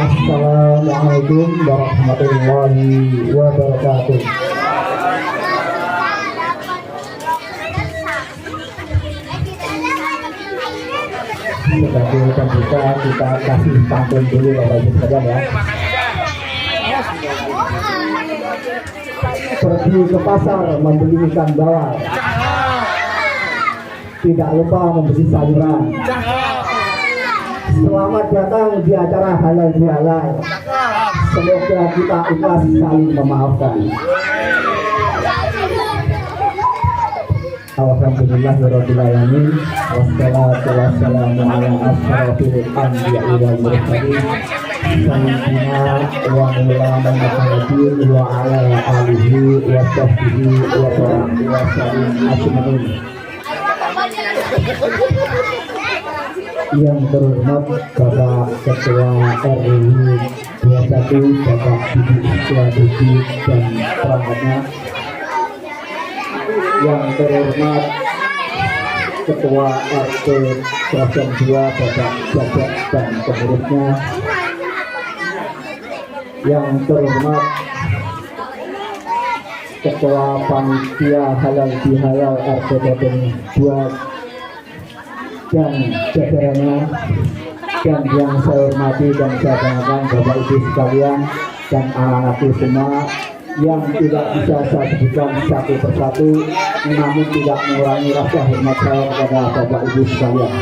Assalamualaikum warahmatullahi wabarakatuh. Sebagai pembuka kita kasih pantun dulu Bapak Ibu sekalian ya. Pergi ke pasar membeli ikan bawal, tidak lupa membeli sayuran. Selamat datang di acara halal bihalal. Semoga kita ikhlas saling memaafkan. Alhamdulillahirabbil alamin. Wassalatu wassalamu ala asyrofil anbiya'i wal mursalin sayyidina wa maulana Muhammadin wa ala alihi wa sahbihi wa sallam ajmain. Yang terhormat Bapak Ketua RI 21 Bapak Budi Setiabudi dan perangkatnya. Yang terhormat Ketua RT Kerajaan 2 Bapak Jajak dan pengurusnya. Yang terhormat Ketua Panitia Halal Bihalal RT 2 dan jajarannya, dan yang saya hormati dan saya banggakan Bapak Ibu sekalian dan anak-anakku semua yang tidak bisa saya sebutkan satu persatu, namun tidak mengurangi rasa hormat saya kepada Bapak Ibu sekalian.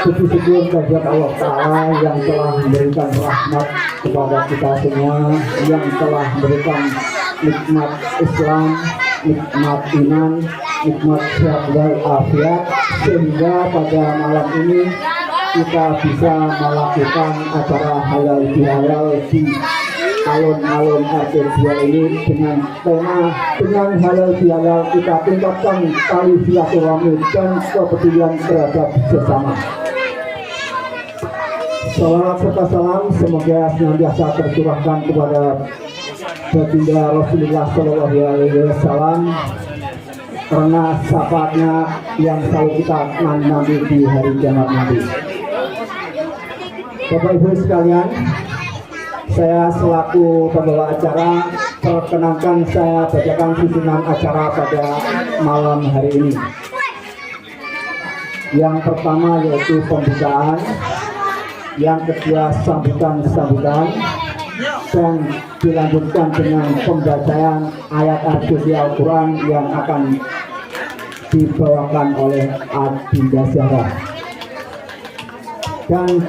Puji syukur kehadirat Allah Ta'ala yang telah memberikan rahmat kepada kita semua, yang telah memberikan nikmat Islam, nikmat iman, nikmat sehat walafiat, sehingga pada malam ini kita bisa melakukan acara halal bihalal di alun-alun RT 2 ini dengan tema dengan halal bihalal kita tingkatkan tali silaturahmi dan kepedulian terhadap sesama. Salawat serta salam semoga senantiasa tercurahkan kepada baginda Rasulullah Shallallahu Alaihi Wasallam, karena syafaatnya yang selalu kita nanti di hari kiamat nanti. Bapak Ibu sekalian, saya selaku pembawa acara perkenankan saya bacakan susunan acara pada malam hari ini. Yang pertama yaitu pembukaan, yang kedua sambutan, dan dilanjutkan dengan pembacaan ayat-ayat suci Al-Quran yang akan dibawakan oleh Adinda Zahra, dan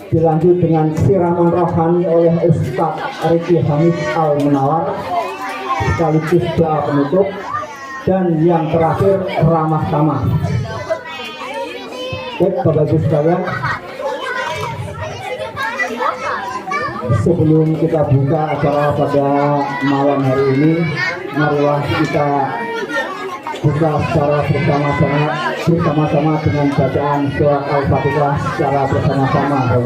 dilanjut dengan siraman rohani oleh Ustadz Riki Hamid Al-Munawar sekaligus doa penutup, dan yang terakhir ramah tamah. Baik Bapak Ibu sekalian, sebelum kita buka acara pada malam hari ini, marilah kita buka secara bersama-sama dengan bacaan surat Al-Fatihah secara bersama-sama.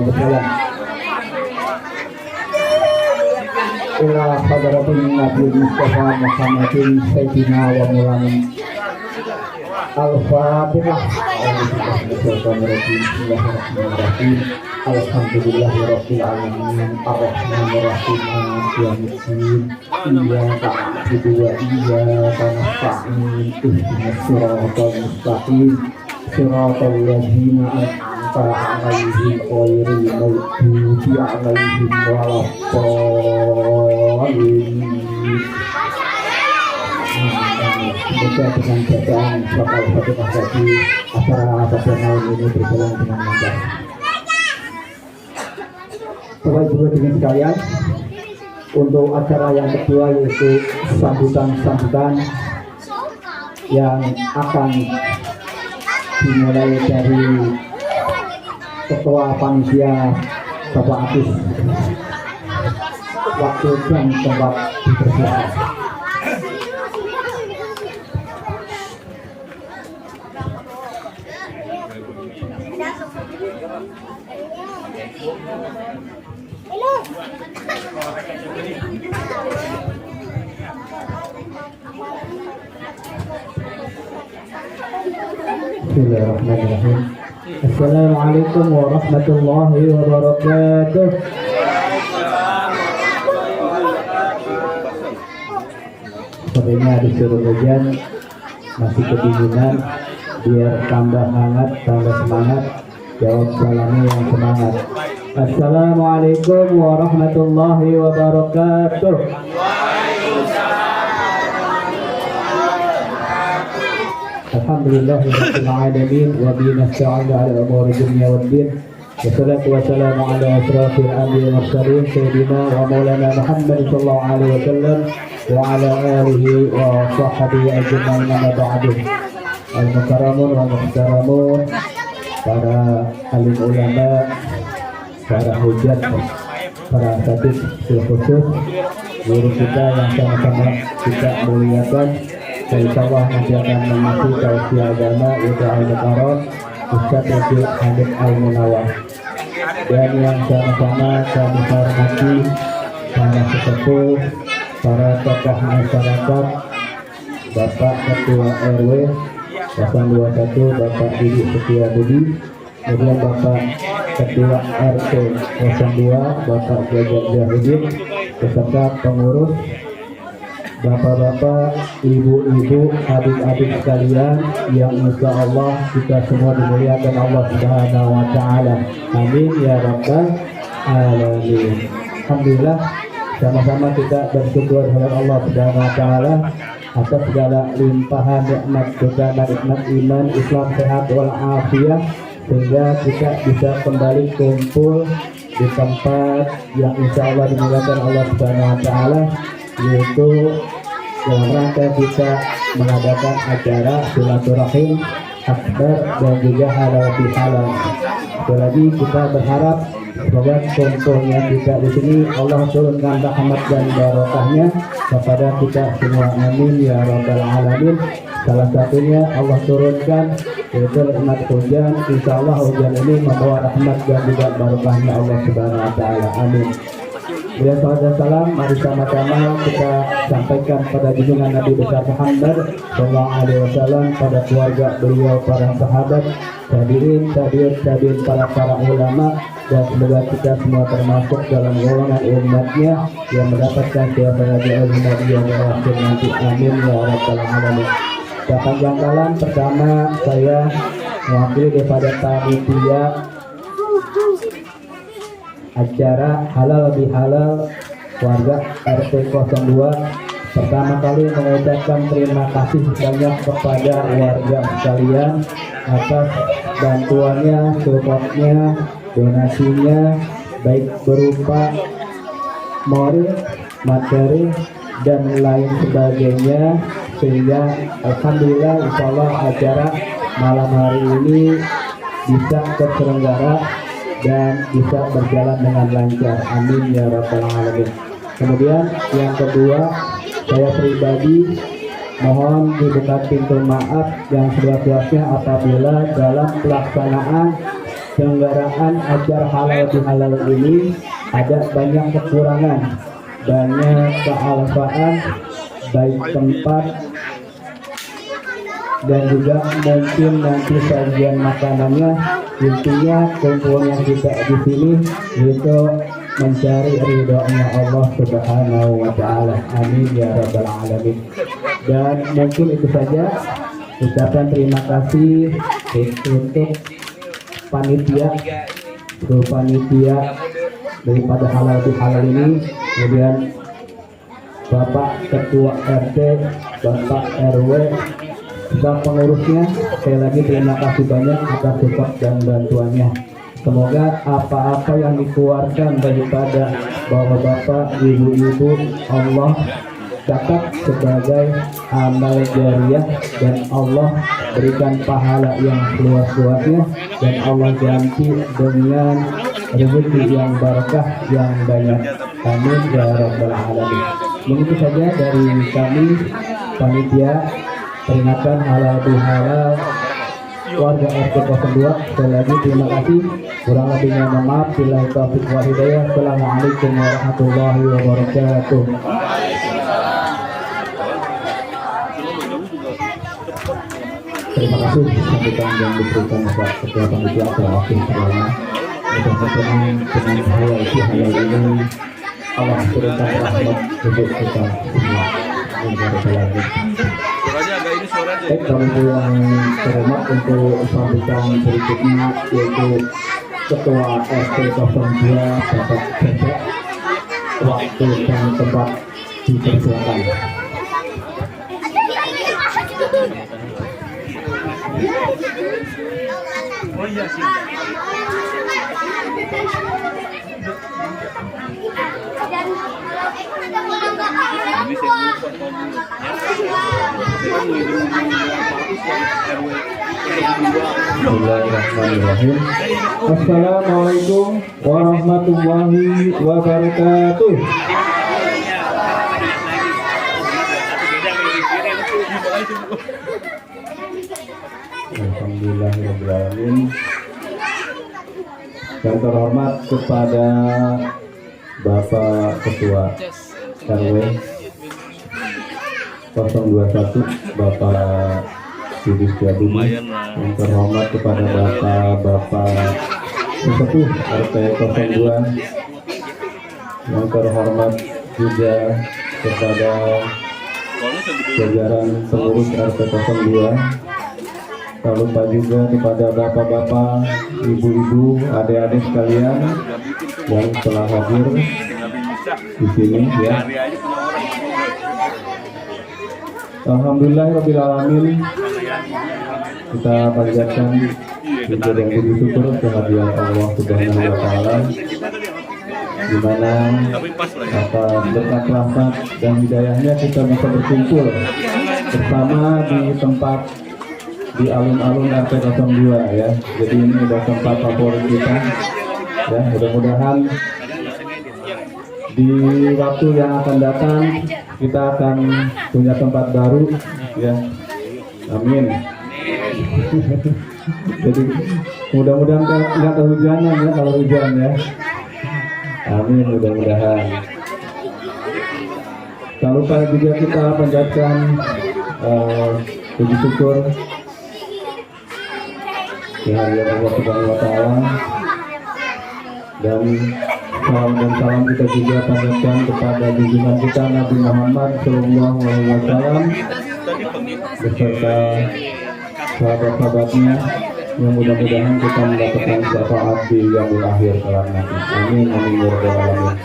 Ila hadratin Nabi Mustafa Muhammadin Sayyidina wa Maulana. Al-Fatihah. Bismillahirrahmanirrahim. Alhamdulillahirabbil alamin arrahmanir rahim maliki yaumiddin iyyaka na'budu wa iyyaka nasta'in ihdinas siratal mustaqim siratal ladzina an'amta 'alaihim ghairil maghdubi 'alaihim waladdallin. Semoga dengan bacaan surat Al-Fatihah tadi acara pada malam ini berjalan dengan lancar. Bapak Ibu hadirin sekalian, untuk acara yang kedua yaitu sambutan yang akan dimulai dari Ketua Panitia Bapak Agus. Waktu dan tempat dipersilakan. Bismillahirrahmanirrahim. Assalamualaikum warahmatullahi wabarakatuh. Sebenarnya disuruh hujan masih kebingungan, biar tambah hangat, tambah semangat, jawab salamnya yang semangat. Assalamualaikum warahmatullahi wabarakatuh. Alhamdulillahirabbil alamin wa bihi nasta'inu ala umuri dunya waddin. Wassalatu wassalamu ala asrafil anbiya'i wal mursalin sayyidina wa maulana Muhammad sallallahu alaihi wasallam wa ala alihi wa sahbihi ajma'in amma ba'du. Al-mukarramun wa muhtaramun, para alim ulama, para hujat, para asatidz khusus, guru kita yang sama-sama kita muliakan. Insyaallah nanti akan mengisi tausiah agama Yudha Al-Mukarram Ustaz Yusuf Hamid Al-Munawwar. Dan yang sama-sama kami hormati para sesepuh, para tokoh masyarakat, Bapak Ketua RW 021 Bapak Didi Setiabudi, kemudian Bapak Ketua RT 02 Bapak Jajar Jahudin, beserta pengurus, bapak-bapak, ibu-ibu, adik-adik sekalian yang insya Allah kita semua dimuliakan Allah Subhanahu wa Ta'ala. Amin ya rabbal alamin. Alhamdulillah, sama-sama kita bersyukur kepada Allah Subhanahu wa Ta'ala atas segala limpahan nikmat kita, nikmat iman, Islam, sehat wal afiyah, sehingga kita bisa kembali kumpul di tempat yang insya Allah dimuliakan Allah Subhanahu wa Ta'ala, yaitu dalam rangka kita mengadakan acara silaturahim akbar dan juga halal bihalal. Sekali lagi kita berharap semoga kumpulnya kita di sini Allah turunkan rahmat dan barokahnya kepada kita semua. Amin ya rabbal alamin. Salah satunya Allah turunkan yaitu nikmat hujan. Insya Allah hujan ini membawa rahmat dan juga barokahnya Allah Subhanahu wa Ta'ala. Amin. Ya sahabat salam, mari sama-sama kita sampaikan pada junjungan Nabi besar Muhammad sallallahu alaihi wasallam, pada keluarga beliau, para sahabat, tabi'in, para ulama, dan semoga kita semua termasuk dalam golongan umatnya yang mendapatkan syafaat Nabi yang terakhir nanti. Amin ya rabbal alamin. Sepanjang jalan pertama saya mewakili daripada panitia acara halal bihalal warga RT 02 pertama kali mengucapkan terima kasih banyak kepada warga sekalian atas bantuannya, supportnya, donasinya, baik berupa moral, materi, dan lain sebagainya, sehingga alhamdulillah insyaallah acara malam hari ini bisa terselenggara dan bisa berjalan dengan lancar. Amin ya rabbal alamin. Kemudian yang kedua, saya pribadi mohon dibuka pintu maaf yang seluas-luasnya apabila dalam pelaksanaan penyelenggaraan acara halal bihalal ini ada banyak kekurangan, banyak kealpaan, baik tempat dan juga mungkin nanti sajian makanannya. Intinya kumpulnya kita di sini itu mencari ridhonya Allah Subhanahu wa Ta'ala. Amin ya rabbal alamin. Dan mungkin itu saja ucapan terima kasih untuk panitia daripada halal bihalal ini, kemudian Bapak Ketua RT, Bapak RW, dan pengurusnya. Sekali lagi terima kasih banyak atas support dan bantuannya. Semoga apa-apa yang dikeluarkan daripada bapak-bapak, ibu-ibu, Allah catat sebagai amal jariah, dan Allah berikan pahala yang luas-luasnya, dan Allah ganti dengan rezeki yang barakah yang banyak. Amin ya rabbal alamin. Begitu saja dari kami panitia peringatan halal bihalal warga RT 02. Sekali lagi terima kasih, kurang lebihnya mohon maaf. Billahi taufiq wal hidayah. Assalamualaikum warahmatullahi wabarakatuh. Terima kasih sambutan yang diberikan kepada panitia atau wakil selama. Mudah-mudahan dengan halal ini Allah berikan rahmat untuk kita semua. Baik, kami yang terhormat untuk sambutan berikutnya yaitu Ketua RT 02 Bapak Cecep. Waktu dan tempat dipersilakan. Oh iya sih. Bismillahirrahmanirrahim. Assalamualaikum warahmatullahi wabarakatuh. Alhamdulillahirrahmanirrahim. Yang terhormat kepada Bapak Ketua RW 021 Bapak Yudi Setiabudi, yang terhormat kepada Bapak Sesepuh RT 02, yang terhormat juga kepada jajaran pengurus RT 02, tak lupa juga kepada bapak-bapak, ibu-ibu, adik-adik sekalian yang telah hadir di sini ya. Alhamdulillahirabbil alamin. Kita panjatkan puja dan puji syukur kehadiran Allah Subhanahu wa taala, di mana atas berkat rahmat dan hidayahnya kita bisa berkumpul bersama di tempat di alun-alun RT 02 ya. Jadi ini udah tempat favorit kita ya. Mudah-mudahan di waktu yang akan datang kita akan punya tempat baru ya. Amin. Jadi mudah-mudahan nggak kehujanan ya kalau hujan ya. Amin, mudah-mudahan. Tak lupa juga kita panjatkan puji syukur kehadiran Allah Subhanahu wa taala, dan salam kita juga panjatkan kepada junjungan kita Nabi Muhammad Shallallahu Alaihi Wasallam beserta sahabat-sahabatnya, yang mudah-mudahan kita mendapatkan syafaat di yaumul akhir kelak nanti. Amin amin ya rabbal alamin.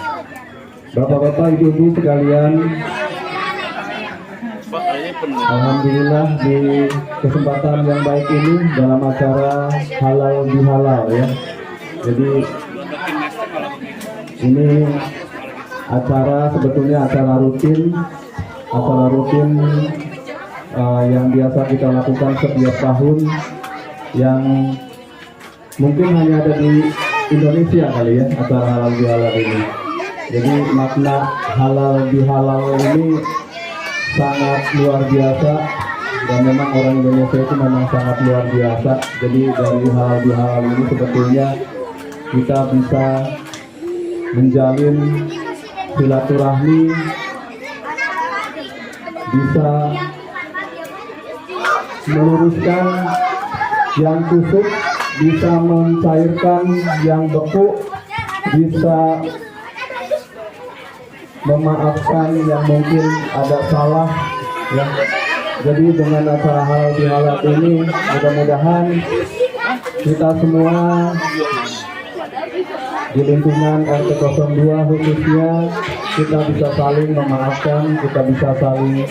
Bapak-bapak, ibu-ibu sekalian, alhamdulillah di kesempatan yang baik ini dalam acara halal bihalal ya. Jadi ini acara sebetulnya acara rutin yang biasa kita lakukan setiap tahun, yang mungkin hanya ada di Indonesia kali ya, acara halal bihalal ini. Jadi makna halal bihalal ini sangat luar biasa, dan memang orang Indonesia itu memang sangat luar biasa. Jadi dari halal bihalal ini sebetulnya kita bisa menjalin silaturahmi, bisa meluruskan yang kusut, bisa mencairkan yang beku, bisa memaafkan yang mungkin ada salah ya. Jadi dengan acara halal bihalal ini mudah-mudahan kita semua di lingkungan RT 02 khususnya kita bisa saling memaafkan, kita bisa saling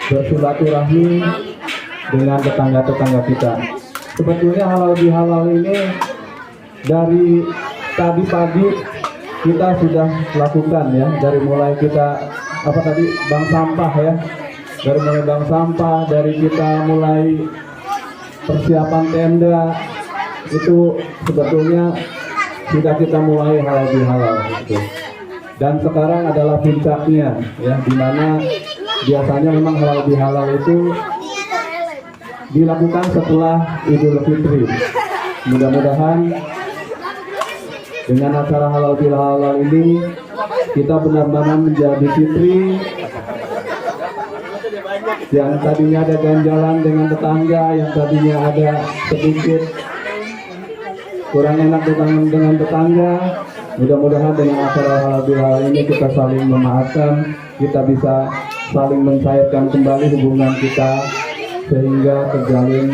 bersilaturahmi dengan tetangga-tetangga kita. Sebetulnya halal bihalal ini dari tadi pagi kita sudah lakukan ya, dari mulai kita bank sampah ya, dari mulai bank sampah, dari kita mulai persiapan tenda, itu sebetulnya sudah kita mulai halal bihalal gitu. Dan sekarang adalah puncaknya ya, dimana biasanya memang halal bihalal itu dilakukan setelah Idul Fitri. Mudah-mudahan dengan acara halal bihalal ini kita benar-benar menjadi fitri Yang tadinya ada ganjalan dengan tetangga, yang tadinya ada sedikit kurang enak dengan tetangga, mudah-mudahan dengan acara halal bihalal ini kita saling memaafkan, kita bisa saling mencairkan kembali hubungan kita sehingga terjalin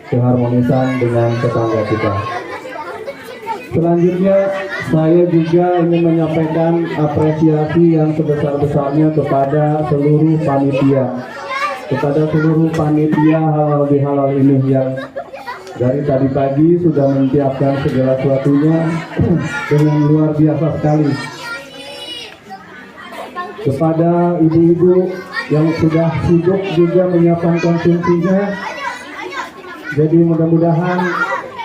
keharmonisan dengan tetangga kita. Selanjutnya saya juga ingin menyampaikan apresiasi yang sebesar-besarnya kepada seluruh panitia halal bihalal ini yang dari tadi pagi sudah menyiapkan segala sesuatunya dengan luar biasa sekali. Kepada ibu-ibu yang sudah sibuk juga menyiapkan konsumsinya, jadi mudah-mudahan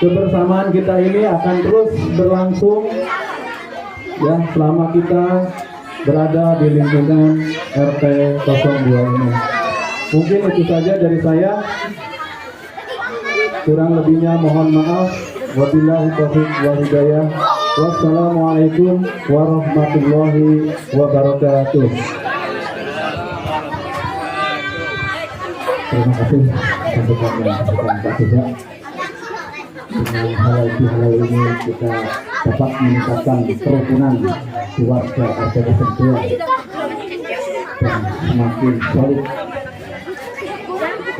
kebersamaan kita ini akan terus berlangsung ya selama kita berada di lingkungan RT 02 ini. Mungkin itu saja dari saya. Kurang lebihnya mohon maaf. Wabillahi taufiq wal hidayah. Wassalamualaikum warahmatullahi wabarakatuh. Terima kasih Pak Suja. Dengan halal bihalal ini kita dapat meningkatkan kerukunan keluarga RT 02 dan semakin solid.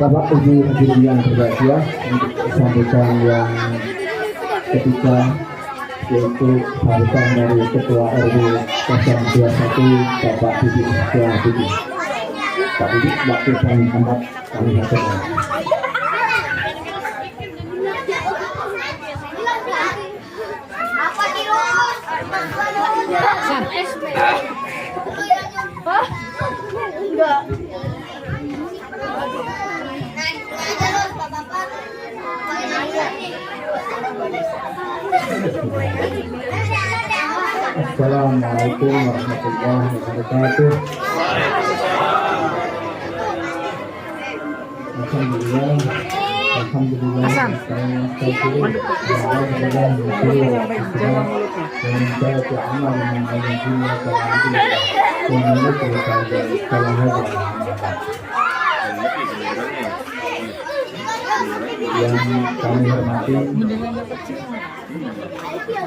Bapak Ibu hadirin yang berbahagia, untuk sambutan yang ketiga yaitu sambutan dari Ketua RW 021 Bapak Didi Setiabudi. Pak Didi, waktu kami tempat kami haturkan. Enggak. Assalamualaikum warahmatullahi wabarakatuh. Alhamdulillah. Yang kami hormati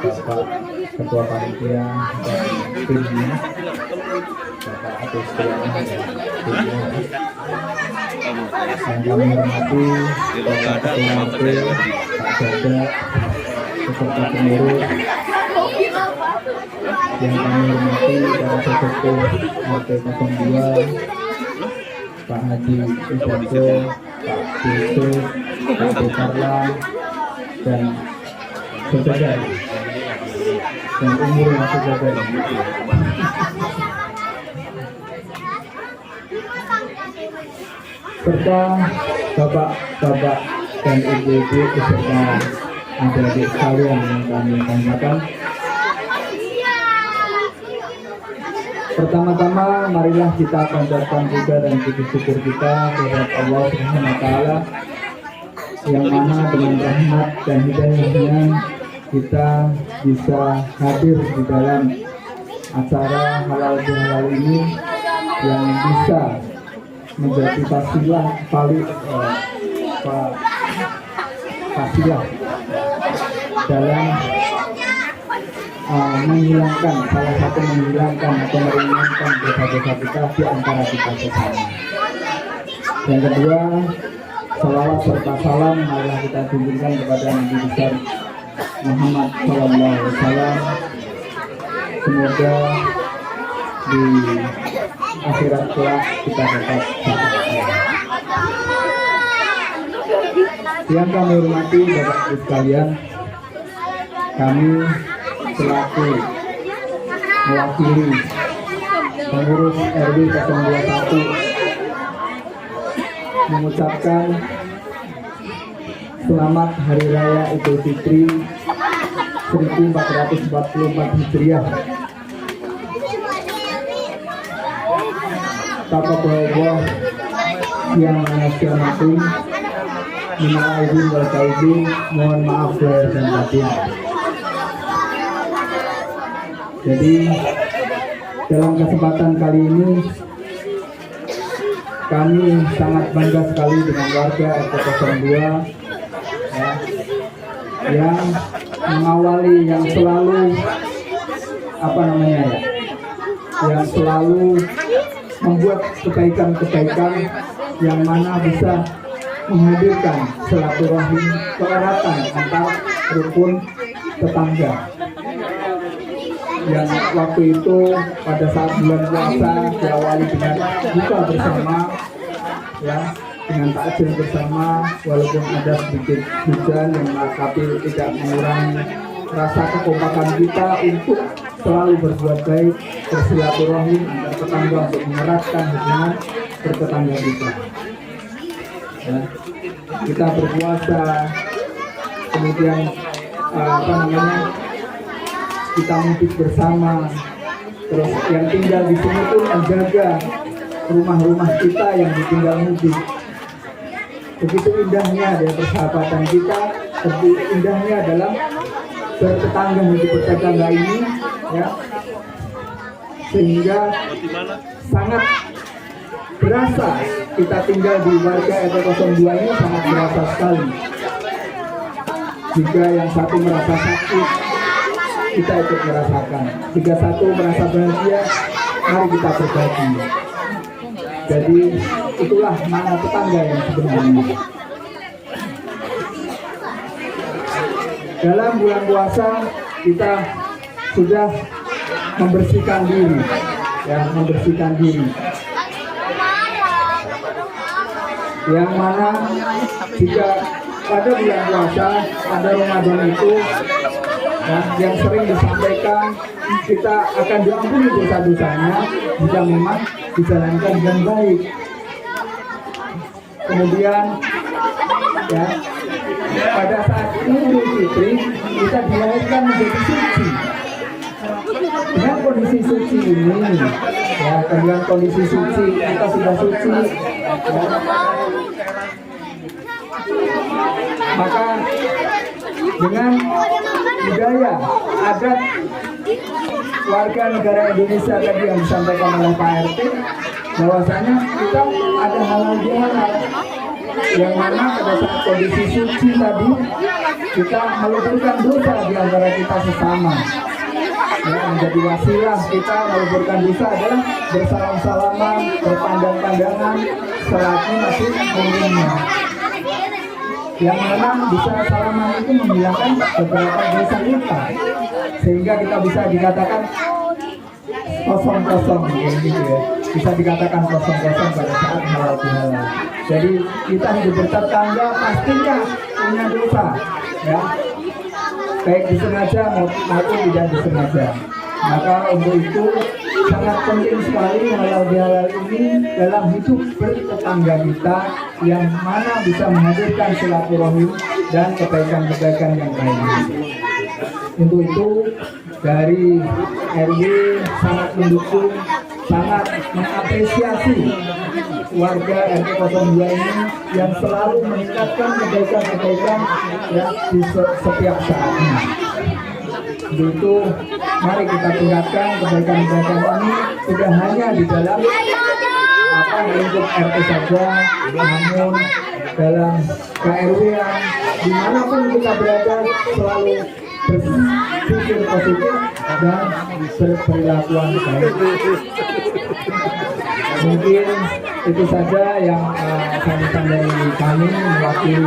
Bapak Ketua Panitia dan timnya, Bapak Atus Triana dan timnya. Yang kami hormati Bapak Ketua RT, Pak Jaga, beserta pengurus. Yang kami hormati para sesepuh RT 02, Pak Haji Ijanto, Pak Yusuf, Pak Bukarla, dan sejajar dan umur yang sejajar. Serta bapak-bapak dan ibu-ibu beserta adik-adik sekalian yang kami banggakan. Pertama-tama marilah kita panjatkan puja dan puji syukur kita kepada Allah Subhanahu wa taala yang mana dengan rahmat dan hidayahnya kita bisa hadir di dalam acara halal bihalal ini yang bisa menjadi fasilah dalam menghilangkan atau meringankan dosa-dosa kita di antara kita sesama. Yang kedua, salawat serta salam marilah kita tunjukkan kepada Nabi besar Muhammad SAW. Semoga di akhirat kelak kita dapat yang kami hormati Bapak Ibu sekalian, kami selaku mewakili pengurus RW 021 mengucapkan selamat Hari Raya Idul Fitri 1444 Hijriah. Taqabbalallahu yang menghormati, minal aidin wal faizin, mohon maaf lahir dan batin. Jadi dalam kesempatan kali ini kami sangat bangga sekali dengan warga RT 02 ya, yang mengawali, yang selalu yang selalu membuat kebaikan-kebaikan yang mana bisa menghadirkan silaturahim keeratan antar rukun tetangga. Yang waktu itu pada saat bulan puasa diawali dengan buka bersama ya, dengan takjil bersama, walaupun ada sedikit hujan yang tapi tidak mengurangi rasa kekompakan kita untuk selalu berbuat baik, bersilaturahim antar tetangga untuk mengeratkan hubungan bertetangga kita. Ya, kita berpuasa, kemudian kita mudik bersama, terus yang tinggal di sini pun menjaga rumah-rumah kita yang ditinggal mudik. Begitu indahnya dari persahabatan kita, begitu indahnya dalam bertetangga hidup bertetangga ini ya, sehingga sangat berasa kita tinggal di warga RT 02 ini, sangat berasa sekali. Jika yang satu merasa sakit, kita ikut merasakan. Jika satu merasa bahagia, mari kita berbagi. Jadi itulah mana tetangga yang sebenarnya. Dalam bulan puasa kita sudah membersihkan diri, ya, membersihkan diri. Yang mana jika pada bulan puasa, pada Ramadan itu ya, yang sering disampaikan kita akan diampuni dosa-dosanya jika memang dijalankan dengan baik. Kemudian ya, pada saat Idul Fitri kita dilahirkan menjadi suci. Dengan kondisi suci ini, ya, dengan kondisi suci kita sudah suci. Ya, maka dengan budaya adat warga negara Indonesia tadi yang disampaikan oleh Pak RT, bahwasanya kita ada halal bihalal yang mana pada saat kondisi suci tadi kita meluburkan dosa di antara kita sesama. Ya, menjadi wasilah kita meluburkan dosa adalah bersalam-salaman, berpandang-pandangan selagi masih umumnya. Yang memang bisa salaman itu menghilangkan beberapa dosa kita, sehingga kita bisa dikatakan kosong-kosong gitu ya. Bisa dikatakan kosong-kosong pada saat halal bihalal. Jadi kita hidup bertetangga pastinya punya dosa, ya, baik disengaja maupun tidak disengaja. Maka untuk itu sangat penting sekali halal bihalal ini dalam hidup bertetangga kita, yang mana bisa menghadirkan silaturahim dan kebaikan-kebaikan yang lainnya. Untuk itu dari RW sangat mendukung, sangat mengapresiasi warga RT 02 ini yang selalu meningkatkan kebaikan-kebaikan ya, di setiap saatnya. Untuk itu mari kita tingkatkan kebaikan-kebaikan ini, tidak hanya di dalam lingkup RT saja, namun dalam KRW-an dimanapun kita berada selalu berpikir positif dan berperilakuan baik. Mungkin itu saja yang sampaikan dari kami mewakili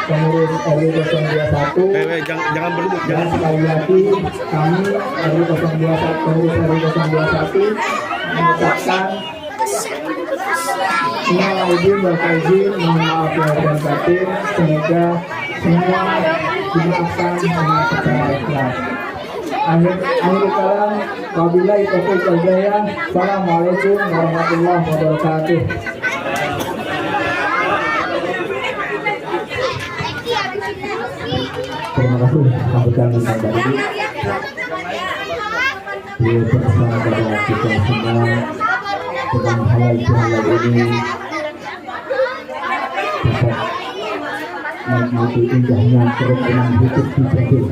pengurus RW 021. Jangan berebut. Dan sekali lagi kami RW 021, pengurus RW 021 mengucapkan izin berkazin, mohon maaf lahir dan batin. Semoga semua dimaafkan dengan secara ikhlas. Akhir kalam, wabillahi taufiq wal hidayah. Assalamualaikum warahmatullahi wabarakatuh. Terima kasih sambutan dengan tadi. Beliau bersama pada kita semua dengan halal bihalal ini dapat menikmati indahnya kerukunan hidup di Jatim,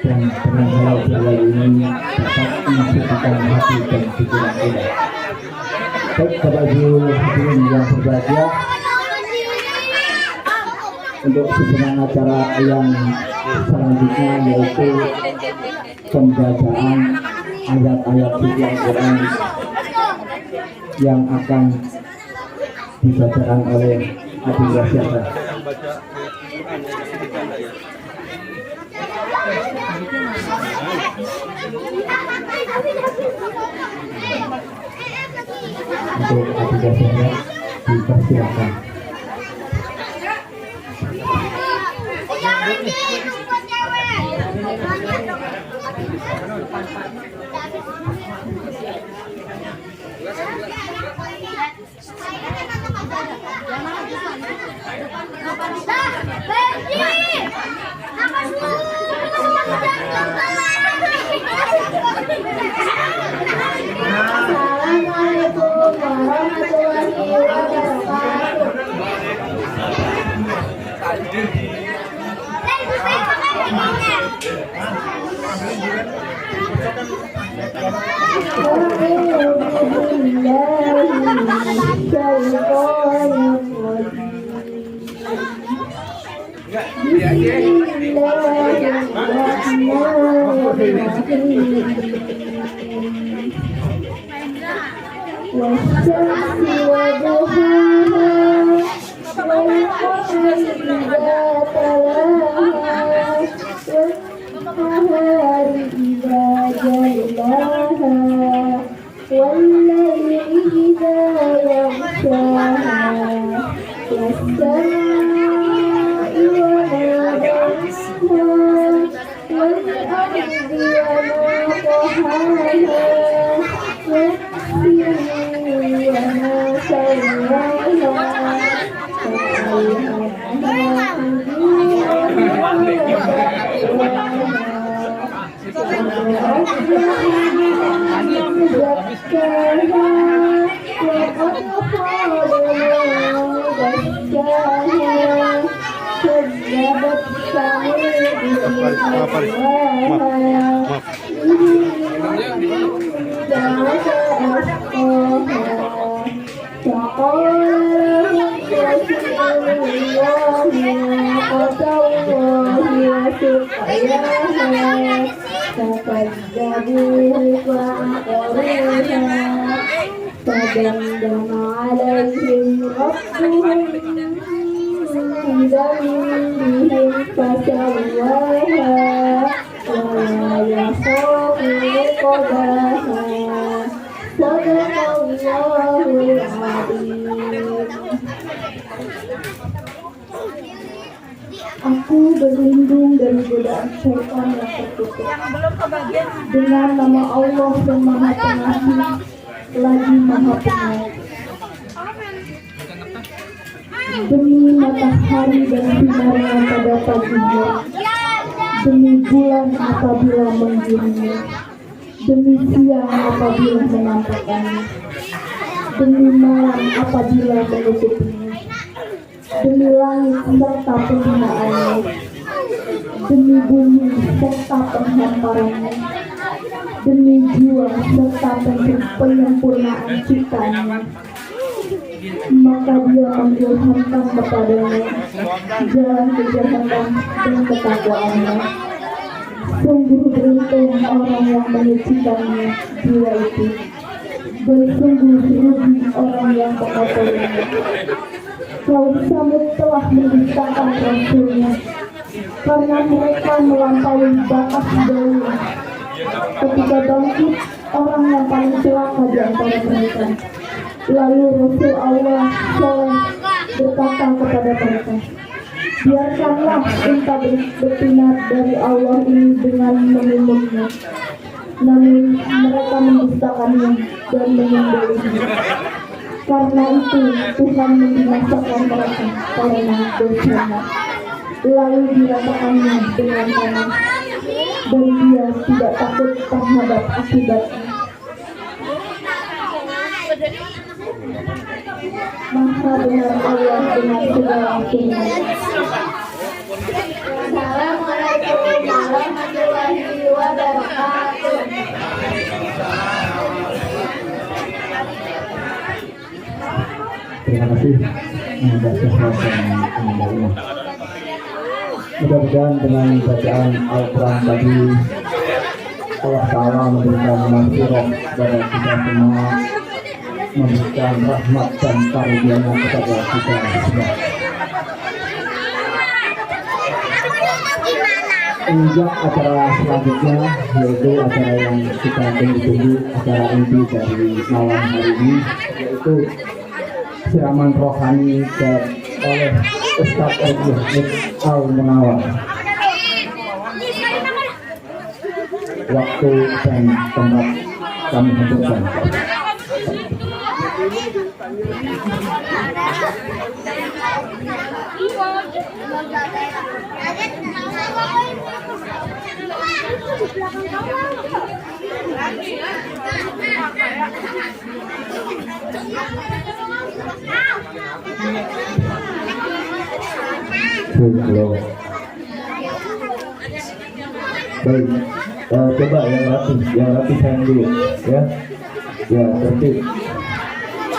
dan dengan halal bihalal ini dapat mensucikan hati dan pikiran kita. Baik Bapak Ibu hadirin yang berbahagia, untuk susunan acara yang selanjutnya yaitu pembacaan ayat-ayat suci Al-Quran yang akan dibacakan oleh Adik Rasyada. Untuk Adik Rasyada dipersilakan. Assalamualaikum warahmatullahi wabarakatuh. والشمس وضحاها والقمر إذا تلاها والنهار إذا جلاها والليل إذا يغشاها والسماء وما بناها والأرض وما طحاها فدمدم عليهم ربهم بذنبهم فسواها ولا يخاف عقباها صدق الله العظيم. Aku berlindung dari godaan syaitan yang terkutuk dengan nama Allah yang Maha Pengasih lagi Maha Penyayang. Demi matahari dan sinarnya pada paginya, demi bulan apabila menggirinya, demi siang apabila menampakkannya, demi malam apabila menutupinya, demi langit serta pembinaannya, demi bumi serta penghamparannya, demi jiwa serta penyempurnaan ciptanya, maka dia mengilhamkan kepadanya jalan kejahatan dan ketakwaannya. Sungguh beruntung orang yang menyucikannya jiwa itu, dan sungguh rugi orang yang mengotorinya. Kaum Samud telah mendustakan Rasulnya, karena mereka melampaui batas dahulu. Ketika bangkit, orang yang paling celaka di antara mereka. Lalu Rasul Allah Saleh berkata kepada mereka, biarkanlah unta betina dari Allah ini dengan meminumnya. Namun mereka mendustakannya dan menyembelihnya. Karena itu Tuhan membinasakan mereka karena dosanya. Lalu diratakannya dengan tanah, dan dia tidak takut terhadap akibatnya. Maha benar Allah dengan segala firman. Assalamualaikum warahmatullahi wabarakatuh. Terima kasih atas kesempatan ini. Mudah-mudahan dengan bacaan Al-Quran tadi Allah Ta'ala memberikan maghfirah kepada kita semua, memberikan rahmat dan karunia-Nya kepada kita semua. Injak acara selanjutnya, yaitu acara yang kita tunggu-tunggu, acara inti dari malam hari ini, yaitu siraman rohani oleh Ustaz Al-Muhid Al-Munawar. Waktu dan tempat kami tentukan. Halo. Baik, coba yang rapi sayang dulu, ya, tertib.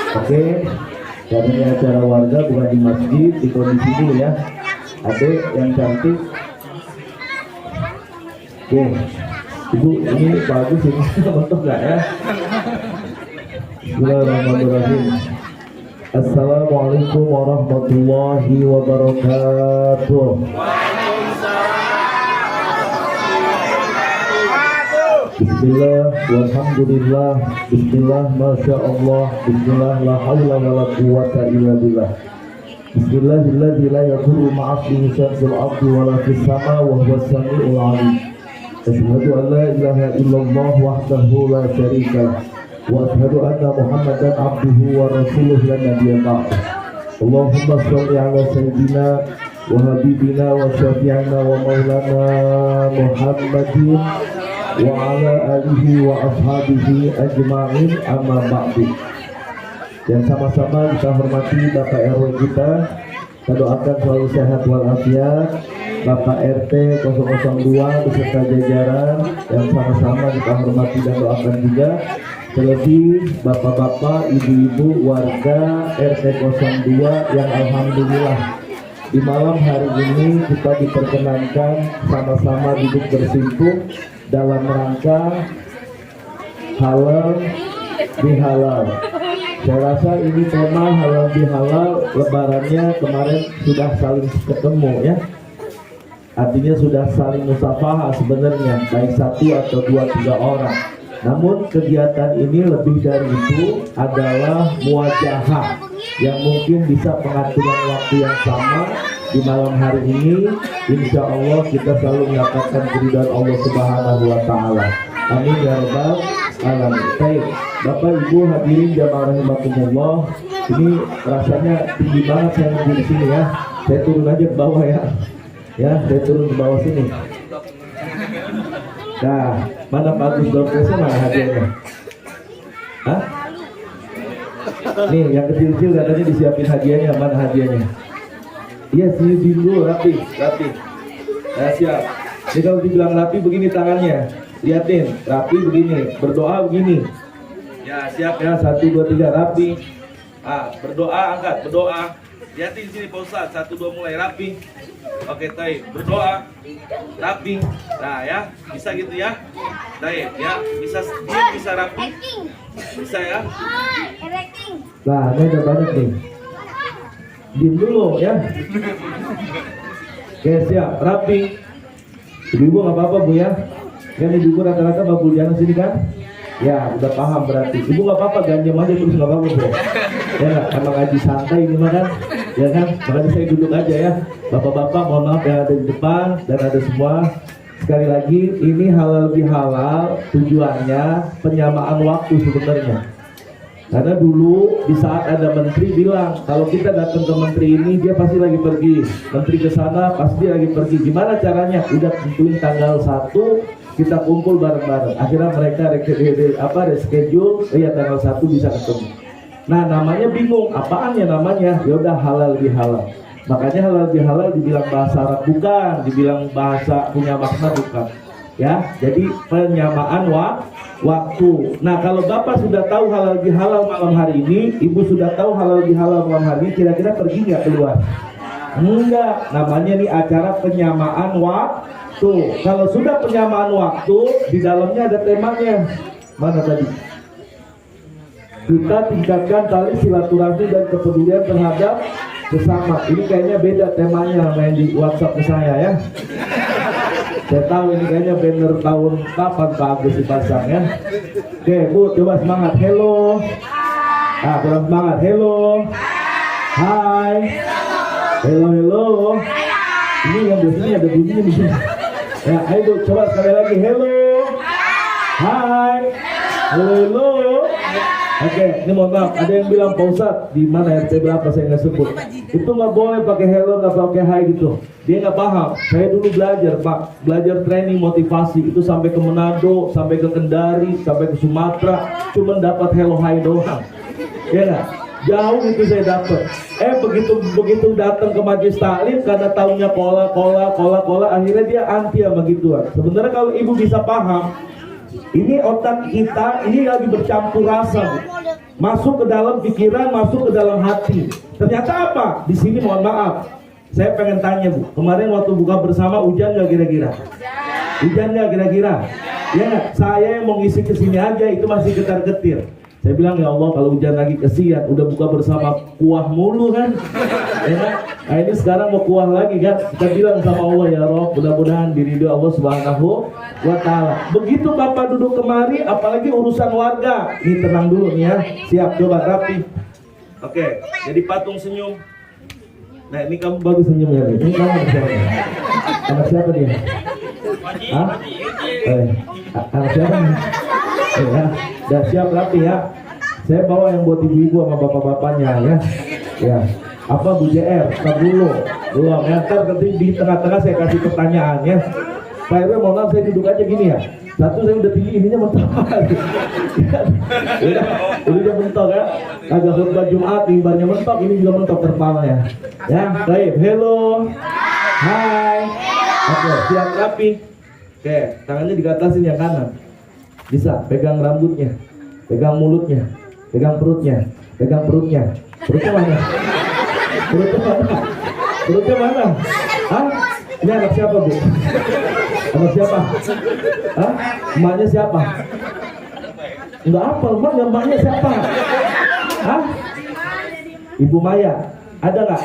Oke, karena ini acara warga bukan di masjid, di kondisi dulu ya. Adek yang cantik. Oke, ibu ini bagus ini, betul nggak ya? Bismillahirrahmanirrahim. Assalamualaikum warahmatullahi wabarakatuh. Bismillah, walhamdulillah, bismillah, masya Allah, bismillah, la hawla wa la quwwata illa billah. Bismillahilladzi la yadurru ma'asmihi syai'un fil ardi wa la fis sama wa huwas samiul 'alim. Asyhadu an la ilaha illallah wahdahu la syarika lah wa asyhadu anna Muhammadan abduhu wa rasuluhu la nabiyya ba'd. Allahumma shalli ala sayyidina wa habibina wa syafi'ina wa maulana Muhammadin wa ala alihi wa ashabihi ajma'in, amma ba'du. Dan sama-sama kita hormati Bapak RW kita doakan selalu sehat walafiat, Bapak RT 002 beserta jajaran yang sama-sama kita hormati dan doakan juga, terlebih bapak-bapak, ibu-ibu warga RT 02 yang alhamdulillah di malam hari ini kita diperkenankan sama-sama duduk bersimpuh dalam rangka halal bihalal. Saya rasa ini tema halal bihalal, lebarannya kemarin sudah saling ketemu ya. Artinya sudah saling musafahah sebenarnya, baik satu atau dua tiga orang. Namun kegiatan ini lebih dari itu adalah muwajahah yang mungkin bisa pengaturan waktu yang sama di malam hari ini. Insya Allah kita selalu mendapatkan keridhaan Allah Subhanahu wa Ta'ala. Amin ya rabbal alamin. Baik, Bapak Ibu hadirin jamaah rahimakumullah, ini rasanya tinggi banget saya nunggu di sini ya. Saya turun aja ke bawah ya. Ya, saya turun ke bawah sini. Nah, mana Pak Agus Dorkesnya, mana hadiahnya? Hah? Nih, yang kecil-kecil katanya disiapin hadiahnya, mana hadiahnya? Iya, sini dulu, rapi. Nah, siap. Jadi kalau dibilang rapi begini tangannya, liatin, rapi begini, berdoa begini. Ya, siap ya, 1, 2, 3, rapi. Ah, berdoa, angkat, berdoa. Liatin sini Pak Ustadz, 1, 2 mulai, rapi. Oke, taib, berdoa, rapi. Nah ya, bisa gitu ya. Taib ya, bisa diam, bisa rapi. Bisa ya. Nah, ini udah banyak nih. Diam dulu ya. Oke, siap, rapi. Ibu nggak apa-apa Bu ya. Kan ibu rata-rata babul jangan sini kan? Ya, udah paham berarti. Ibu nggak apa-apa, ganjam aja terus nggak apa-apa Bu. Ya nggak, emang ngaji santai ini mah kan? Ya kan? Makanya saya duduk aja ya. Bapak-bapak mohon maaf yang ada di depan dan ada semua. Sekali lagi, ini halal bihalal tujuannya penyamaan waktu sebenarnya. Karena dulu di saat ada menteri bilang, kalau kita datang ke menteri ini dia pasti lagi pergi, menteri ke sana pasti lagi pergi. Gimana caranya? Udah tentuin tanggal 1 kita kumpul bareng-bareng. Akhirnya mereka reschedule, ya tanggal 1 bisa ketemu. Nah, namanya bingung, apaan ya namanya? Ya udah halal bihalal. Makanya halal bihalal dibilang bahasa Arab bukan, dibilang bahasa punya makna bukan. Ya, jadi penyamaan waktu. Nah, kalau Bapak sudah tahu halal bihalal malam hari ini, Ibu sudah tahu halal bihalal malam hari ini, kira-kira pergi nggak keluar? Enggak, namanya nih acara penyamaan waktu. Kalau sudah penyamaan waktu, di dalamnya ada temanya. Mana tadi? Kita tingkatkan tali silaturahmi dan kepedulian terhadap sesama. Ini kayaknya beda temanya sama yang di WhatsApp ke saya ya. Saya tahu ini kayaknya banner tahun kapan Pak Agus dipasang ya. Oke Bu, coba semangat. Hello. Nah, kurang semangat. Hello. Hai. Hello, hello. Ini yang biasanya ada bunyinya di sini. Ya, ayo Bu, coba sekali lagi. Hello. Hai. Hello, hello. Oke, ini mohon maaf, ada yang bilang Pak Ustadz, di mana RT berapa saya nggak sebut. Itu nggak boleh pakai hello, nggak pakai hai gitu. Dia nggak paham. Saya dulu belajar Pak, belajar training motivasi itu sampai ke Manado, sampai ke Kendari, sampai ke Sumatera, cuma dapat hello hai doang. Ya nggak? Jauh itu saya dapat. Begitu datang ke majelis taklim karena taunya kola, akhirnya dia anti sama gituan. Sebenarnya kalau ibu bisa paham, ini otak kita ini lagi bercampur rasa, Bu. Masuk ke dalam pikiran, masuk ke dalam hati. Ternyata apa? Di sini mohon maaf, saya pengen tanya Bu, kemarin waktu buka bersama hujan nggak kira-kira? Hujan nggak kira-kira? Ya nggak? Saya yang mau ngisi kesini aja itu masih getar-getir. Saya bilang ya Allah kalau hujan lagi kesian, udah buka bersama kuah mulu kan? Ya, nah ini sekarang mau kuah lagi kan? Kita bilang sama Allah ya Rob, mudah-mudahan diridhoi Allah Subhanahu wa Ta'ala. Begitu Bapak duduk kemari, apalagi urusan warga. Ini tenang dulu nih ya, siap coba rapi. Oke, jadi patung senyum. Nah ini kamu bagus senyumnya nih. Ini kamu siapa? Anak siapa dia? Hah? Anak siapa nih? Ya, udah siap rapi ya. Saya bawa yang buat ibu-ibu sama bapak-bapaknya ya. Ya, apa Bu JR? Dulu, belum. Ya, ntar di tengah-tengah saya kasih pertanyaan ya. Pak RW mohon maaf saya duduk aja gini ya. Satu saya udah tinggi, ininya mentok. Udah mentok ya. Agak khutbah Jumat, mimbarnya mentok, ini juga mentok terpala ya. Ya, baik. Hello. Hai. Oke, siap rapi. Oke, tangannya dikatasin yang kanan. Bisa, pegang rambutnya, pegang mulutnya, pegang perutnya, pegang perutnya. Perutnya mana? Perutnya mana? Perutnya mana? Hah? Ini anak siapa Bu? Anak siapa? Hah? Emaknya siapa? Enggak apa, emaknya siapa? Hah? Ibu Maya. Ada nggak?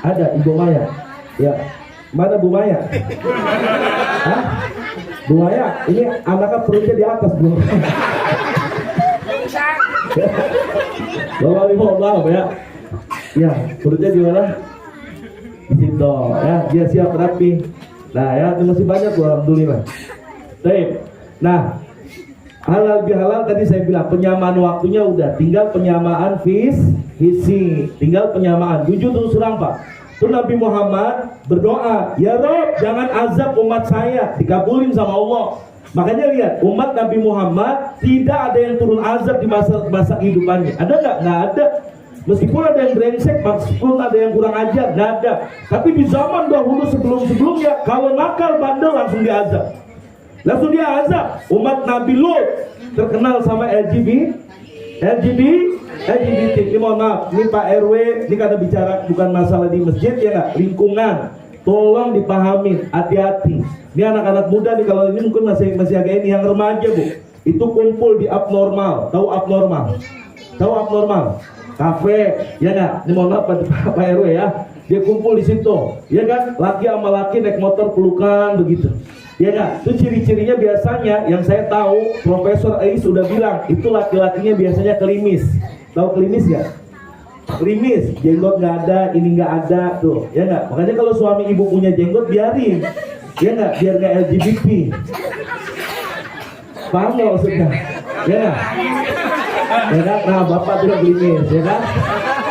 Ada Ibu Maya. Ya. Mana Bu Maya? Hah? Bu Maya, ini anaknya perutnya di atas belum? Bapak Ibu maaf ya. Ya, perutnya di mana? Di situ ya, dia siap rapi. Nah ya, masih banyak Bu, alhamdulillah. Baik. Nah, halal bihalal tadi saya bilang penyamaan waktunya udah, tinggal penyamaan visi, tinggal penyamaan. Jujur terus terang Pak. Itu Nabi Muhammad berdoa, ya Rob jangan azab umat saya, dikabulin sama Allah. Makanya lihat, umat Nabi Muhammad tidak ada yang turun azab di masa kehidupannya. Ada nggak? Nggak ada. Meskipun ada yang brengsek, meskipun ada yang kurang ajar, nggak ada. Tapi di zaman dahulu sebelum-sebelumnya, kalau nakal bandel langsung diazab. Langsung dia azab. Umat Nabi Lut terkenal sama LGBT. Ini mohon maaf, ini Pak RW, ini karena bicara bukan masalah di masjid ya nggak, lingkungan. Tolong dipahami, hati-hati. Ini anak-anak muda nih, kalau ini mungkin masih agak ini, yang remaja Bu, itu kumpul di abnormal. Tahu abnormal? Tahu abnormal? Kafe, ya nggak? Ini mohon maaf Pak RW ya. Dia kumpul di situ, ya kan? Laki sama laki naik motor pelukan begitu. Ya nggak? Itu ciri-cirinya biasanya yang saya tahu, Profesor Ais sudah bilang, itu laki-lakinya biasanya klimis. Tahu klimis nggak? Klimis, jenggot nggak ada, ini nggak ada, tuh, ya nggak? Makanya kalau suami ibu punya jenggot biarin, ya nggak? Biar nggak LGBT. Paham nggak maksudnya? Ya nggak? Ya kan? Nah, bapak juga klimis, ya kan?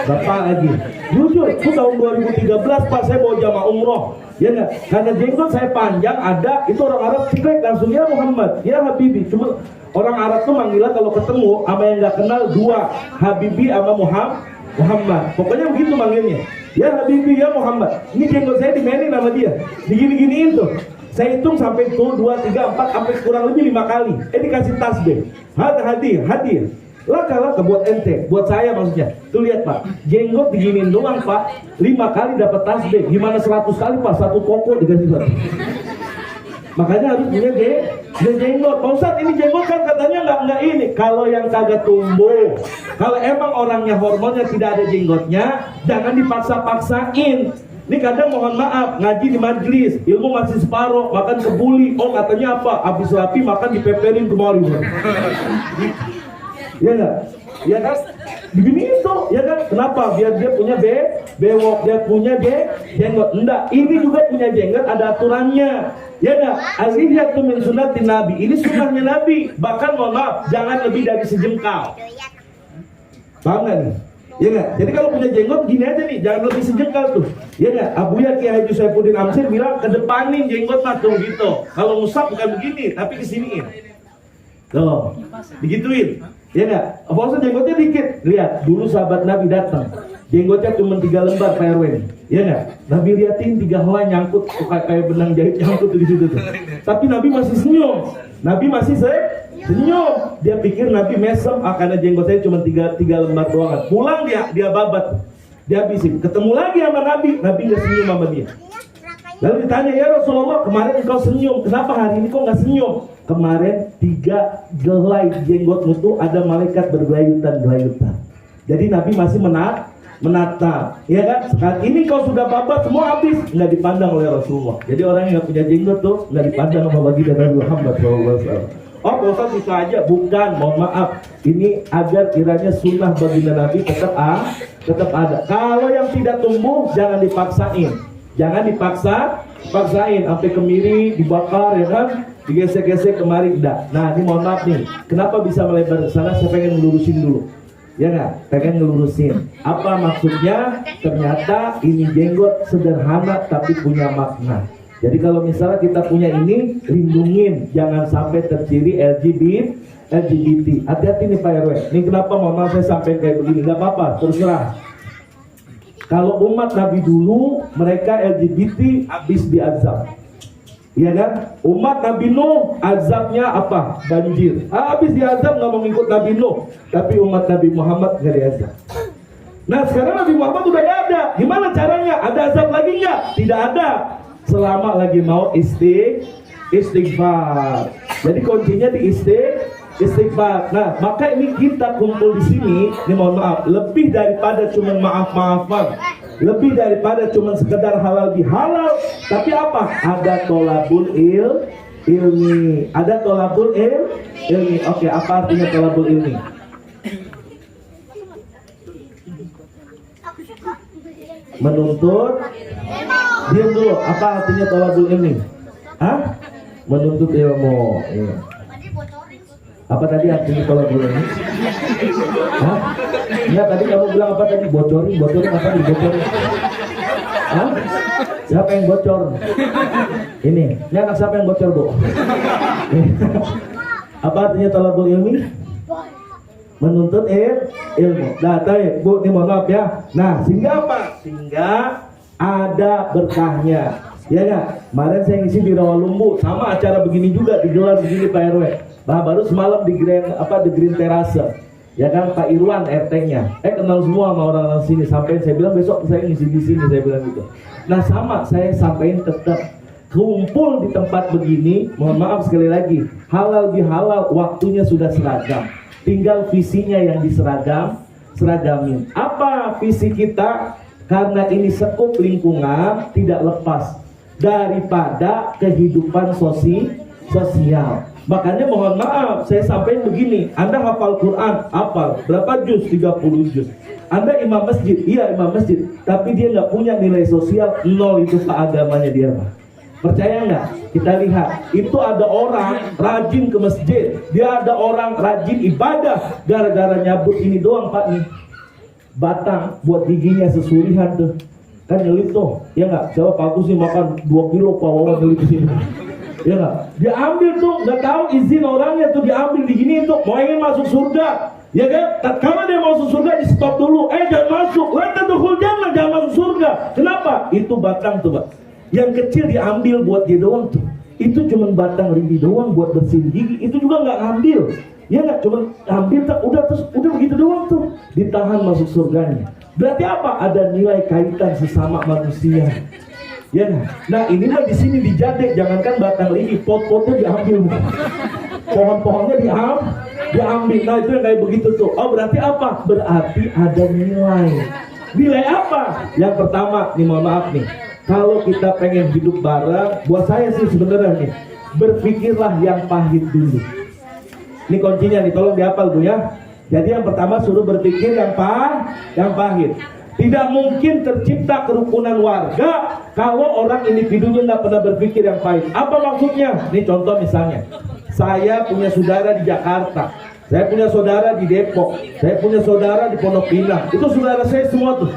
Bapak lagi. Jujur, itu tahun 2013 Pak saya bawa jamaah umroh. Ya enggak? Karena jenggot saya panjang ada, itu orang Arab ceklek langsung ya Muhammad, ya Habibi. Cuma orang Arab tuh manggilnya kalau ketemu sama yang nggak kenal dua, Habibi sama Muhammad. Pokoknya begitu manggilnya. Ya Habibi ya Muhammad. Ini jenggot saya dimainin sama dia, digini-giniin tuh. Saya hitung sampai 1, 2, 3, 4 sampai kurang lebih 5 kali. Dikasih tasbih. Hadir. Laka buat ente, buat saya maksudnya. Tuh lihat Pak, jenggot diginiin doang Pak, 5 kali dapat tasbih. Gimana 100 kali Pak, 1 toko dikasih Pak. Makanya harus punya jenggot. Pak Ustadz, ini jenggot kan katanya nggak ini. Kalau yang kagak tumbuh, kalau emang orangnya hormonnya tidak ada jenggotnya, jangan dipaksa-paksain. Ini kadang mohon maaf, ngaji di majelis, ilmu masih separuh, makan kebuli. Oh katanya apa? Habis rapi makan dipeperin kemarin. Ya nggak? Ya kan? Begini itu, ya kan? Kenapa? Biar dia punya bewok, dia punya jenggot. Enggak, ini juga punya jenggot, ada aturannya. Ya nggak? Al-ihyatu min sunnatin Nabi. Ini sunnahnya Nabi. Bahkan mohon maaf, jangan lebih dari sejengkal. Paham nggak nih? Ya nggak? Jadi kalau punya jenggot gini aja nih, jangan lebih sejengkal tuh. Ya nggak? Abuya Kiai Haji Saifuddin Amsir bilang kedepanin jenggot mah tuh gitu. Kalau musab bukan begini, tapi kesiniin. Tuh, digituin. Ya nggak? Apa jenggotnya dikit? Lihat, dulu sahabat Nabi datang, jenggotnya cuma 3 lembar Pak RW. Ya nggak? Nabi liatin 3 helai nyangkut kayak benang jahit nyangkut di situ tuh. Tapi Nabi masih senyum. Nabi masih senyum. Dia pikir Nabi mesem, karena jenggotnya cuma 3 lembar doang. Pulang dia babat, dia habisin. Ketemu lagi sama Nabi nggak senyum sama dia. Lalu ditanya, ya Rasulullah, kemarin engkau senyum, kenapa hari ini kok nggak senyum? Kemarin 3 helai jenggotmu tuh ada malaikat bergelayutan. Jadi Nabi masih menata, ya kan? Sekarang ini kau sudah babat semua habis, nggak dipandang oleh Rasulullah. Jadi orang yang nggak punya jenggot tuh nggak dipandang sama baginda Nabi Muhammad SAW. Oh Ustaz bisa aja, bukan, mohon maaf. Ini agar kiranya sunnah baginda Nabi tetap ada. Kalau yang tidak tumbuh jangan dipaksain. Jangan dipaksain sampai kemiri, dibakar ya kan, digesek-gesek kemari, enggak. Nah ini mohon maaf nih, kenapa bisa melebar ke sana? Saya pengen ngelurusin dulu, ya nggak? Pengen ngelurusin. Apa maksudnya? Ternyata ini jenggot sederhana tapi punya makna. Jadi kalau misalnya kita punya ini, lindungin, jangan sampai terciri LGBT. Hati-hati nih Pak RW. Ini kenapa mohon maaf saya sampai kayak begini? Nggak apa-apa, terserah. Kalau umat Nabi dulu, mereka LGBT habis diazab. Iya kan? Umat Nabi Nuh, azabnya apa? Banjir. Habis diazab nggak mau ngikut Nabi Nuh. Tapi umat Nabi Muhammad nggak diazab. Nah sekarang Nabi Muhammad udah nggak ada. Gimana caranya? Ada azab lagi nggak? Tidak ada. Selama lagi mau istighfar. Jadi kuncinya di istighfar. Nah, maka ini kita kumpul di sini, ini mohon maaf, lebih daripada cuma maaf-maafan, lebih daripada cuma sekedar halal bihalal, tapi apa? Ada tolabul ilmi, ada tolabul ilmi. Oke, apa artinya tolabul ilmi? Menuntut. Diam dulu, apa artinya tolabul ilmi? Hah? Menuntut ilmu. Iya. Apa tadi artinya tolabul ilmi? Hah? Enggak, tadi kamu bilang apa tadi? Bocorin apa nih? Bocorin. Hah? Siapa yang bocor? Ini anak siapa yang bocor, Bu? Apa artinya tolabul ilmi? Menuntut ilmu. Nah, tadi Bu, ini mohon maaf ya. Nah, sehingga apa? Sehingga ada berkahnya. Ya nggak? Kemarin saya ngisi di Rawalumbu, sama acara begini juga digelar begini Pak RW. Nah, baru semalam di Green Terrace. Ya kan Pak Irwan RT-nya. Kenal semua sama orang-orang sini. Sampai saya bilang besok saya ngisi di sini, saya bilang gitu. Nah, sama saya sampaikan tetap kumpul di tempat begini. Mohon maaf sekali lagi, halal bihalal waktunya sudah seragam. Tinggal visinya yang seragamin. Apa visi kita? Karena ini sekup lingkungan, tidak lepas daripada kehidupan sosial. Makanya mohon maaf, saya sampaikan begini, Anda hafal Quran, hafal berapa juz? 30 juz. Anda imam masjid, iya imam masjid, tapi dia nggak punya nilai sosial, 0 itu keagamanya dia. Percaya nggak? Kita lihat, itu ada orang rajin ke masjid, dia ada orang rajin ibadah, gara-gara nyabut ini doang Pak nih. Batang buat giginya sesulihan tuh, kan nyelip tuh, ya nggak? Coba bagus sih makan 2 kilo Pak Wawan nyelip di sini, ya nggak? Dia ambil tuh, nggak tahu izin orangnya tuh, diambil di gini tuh, mau ingin masuk surga, ya kan? Tatkala dia mau masuk surga di stop dulu, jangan masuk, jangan masuk surga. Kenapa? Itu batang tuh Pak, yang kecil diambil buat dia doang tuh. itu cuma batang ridi doang buat bersihin gigi, itu juga nggak ngambil. Ya nggak, cuma ambil udah begitu doang tuh, ditahan masuk surganya. Berarti apa? Ada nilai kaitan sesama manusia. Ya, nah ini mah di sini dijadek, jangankan batang ridi, pot-potnya diambil, pohon-pohonnya diambil. Nah itu yang kayak begitu tuh. Oh berarti apa? Berarti ada nilai. Nilai apa? Yang pertama, nih mohon maaf nih, kalau kita pengen hidup bareng, buat saya sih sebenarnya nih, berpikirlah yang pahit dulu. Ini kuncinya nih, tolong dihafal Bu ya. Jadi yang pertama suruh berpikir yang pahit. Tidak mungkin tercipta kerukunan warga kalau orang individunya nggak pernah berpikir yang pahit. Apa maksudnya? Nih contoh misalnya, saya punya saudara di Jakarta, saya punya saudara di Depok, saya punya saudara di Pondok Pinang. Itu saudara saya semua tuh.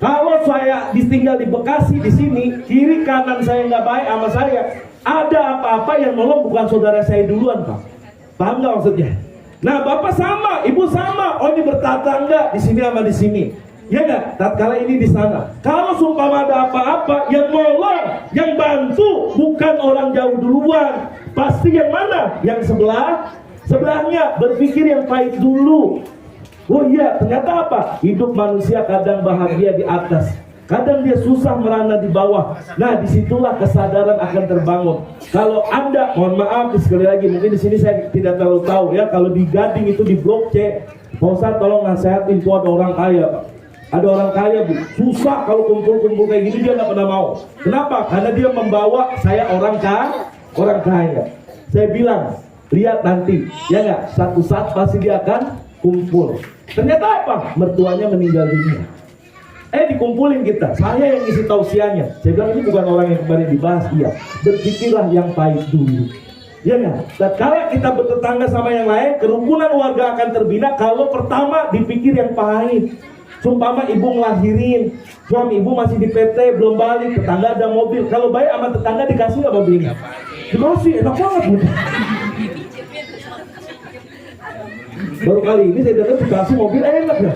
Kalau saya tinggal di Bekasi di sini, kiri kanan saya nggak baik sama saya, ada apa-apa yang nolong bukan saudara saya duluan, Pak. Paham nggak maksudnya? Nah, bapak sama, ibu sama. Oh ini bertetangga di sini sama di sini. Ya nggak? Tatkala ini di sana. Kalau sumpah ada apa-apa, yang nolong, yang bantu bukan orang jauh duluan. Pasti yang mana? Yang sebelahnya. Berpikir yang pahit dulu. Oh iya, ternyata apa? Hidup manusia kadang bahagia di atas, kadang dia susah merana di bawah. Nah, disitulah kesadaran akan terbangun. Kalau Anda, mohon maaf sekali lagi, mungkin di sini saya tidak terlalu tahu ya. Kalau di Gading itu di Blok C, Pak Ustadz tolong nasihatin, itu ada orang kaya, Pak. Ada orang kaya Bu, susah kalau kumpul-kumpul kayak gini, dia nggak pernah mau. Kenapa? Karena dia membawa saya orang kaya. Saya bilang, lihat nanti, ya nggak, satu saat pasti dia akan kumpul. Ternyata apa? Mertuanya meninggal dunia. Dikumpulin kita, saya yang ngisi tausiahnya. Saya bilang ini bukan orang yang kemarin dibahas. Iya, berpikirlah yang pahit dulu. Ya nggak? Dan kalau kita bertetangga sama yang lain, kerukunan warga akan terbina kalau pertama dipikir yang pahit. Sumpama ibu ngelahirin, suami ibu masih di PT, belum balik, tetangga ada mobil. Kalau baik sama tetangga dikasih nggak mobilnya? Dikasih, enak banget Bu. Baru kali ini saya dengar dikasih mobil enak ya.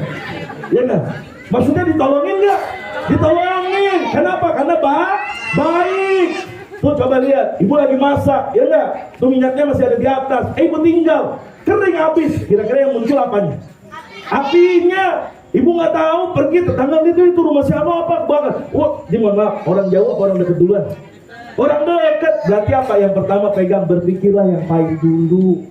Ya nggak? Maksudnya ditolongin nggak? Ditolongin. Kenapa? Karena baik. Tuh coba lihat, ibu lagi masak, ya nggak? Tuh minyaknya masih ada di atas. Ibu tinggal, kering habis. Kira-kira yang muncul apanya? Apinya. Ibu nggak tahu, pergi tetangga itu rumah siapa apa banget. Wah, gimana? Orang jauh apa orang dekat duluan? Orang dekat. Berarti apa? Yang pertama pegang, berpikirlah yang pahit dulu.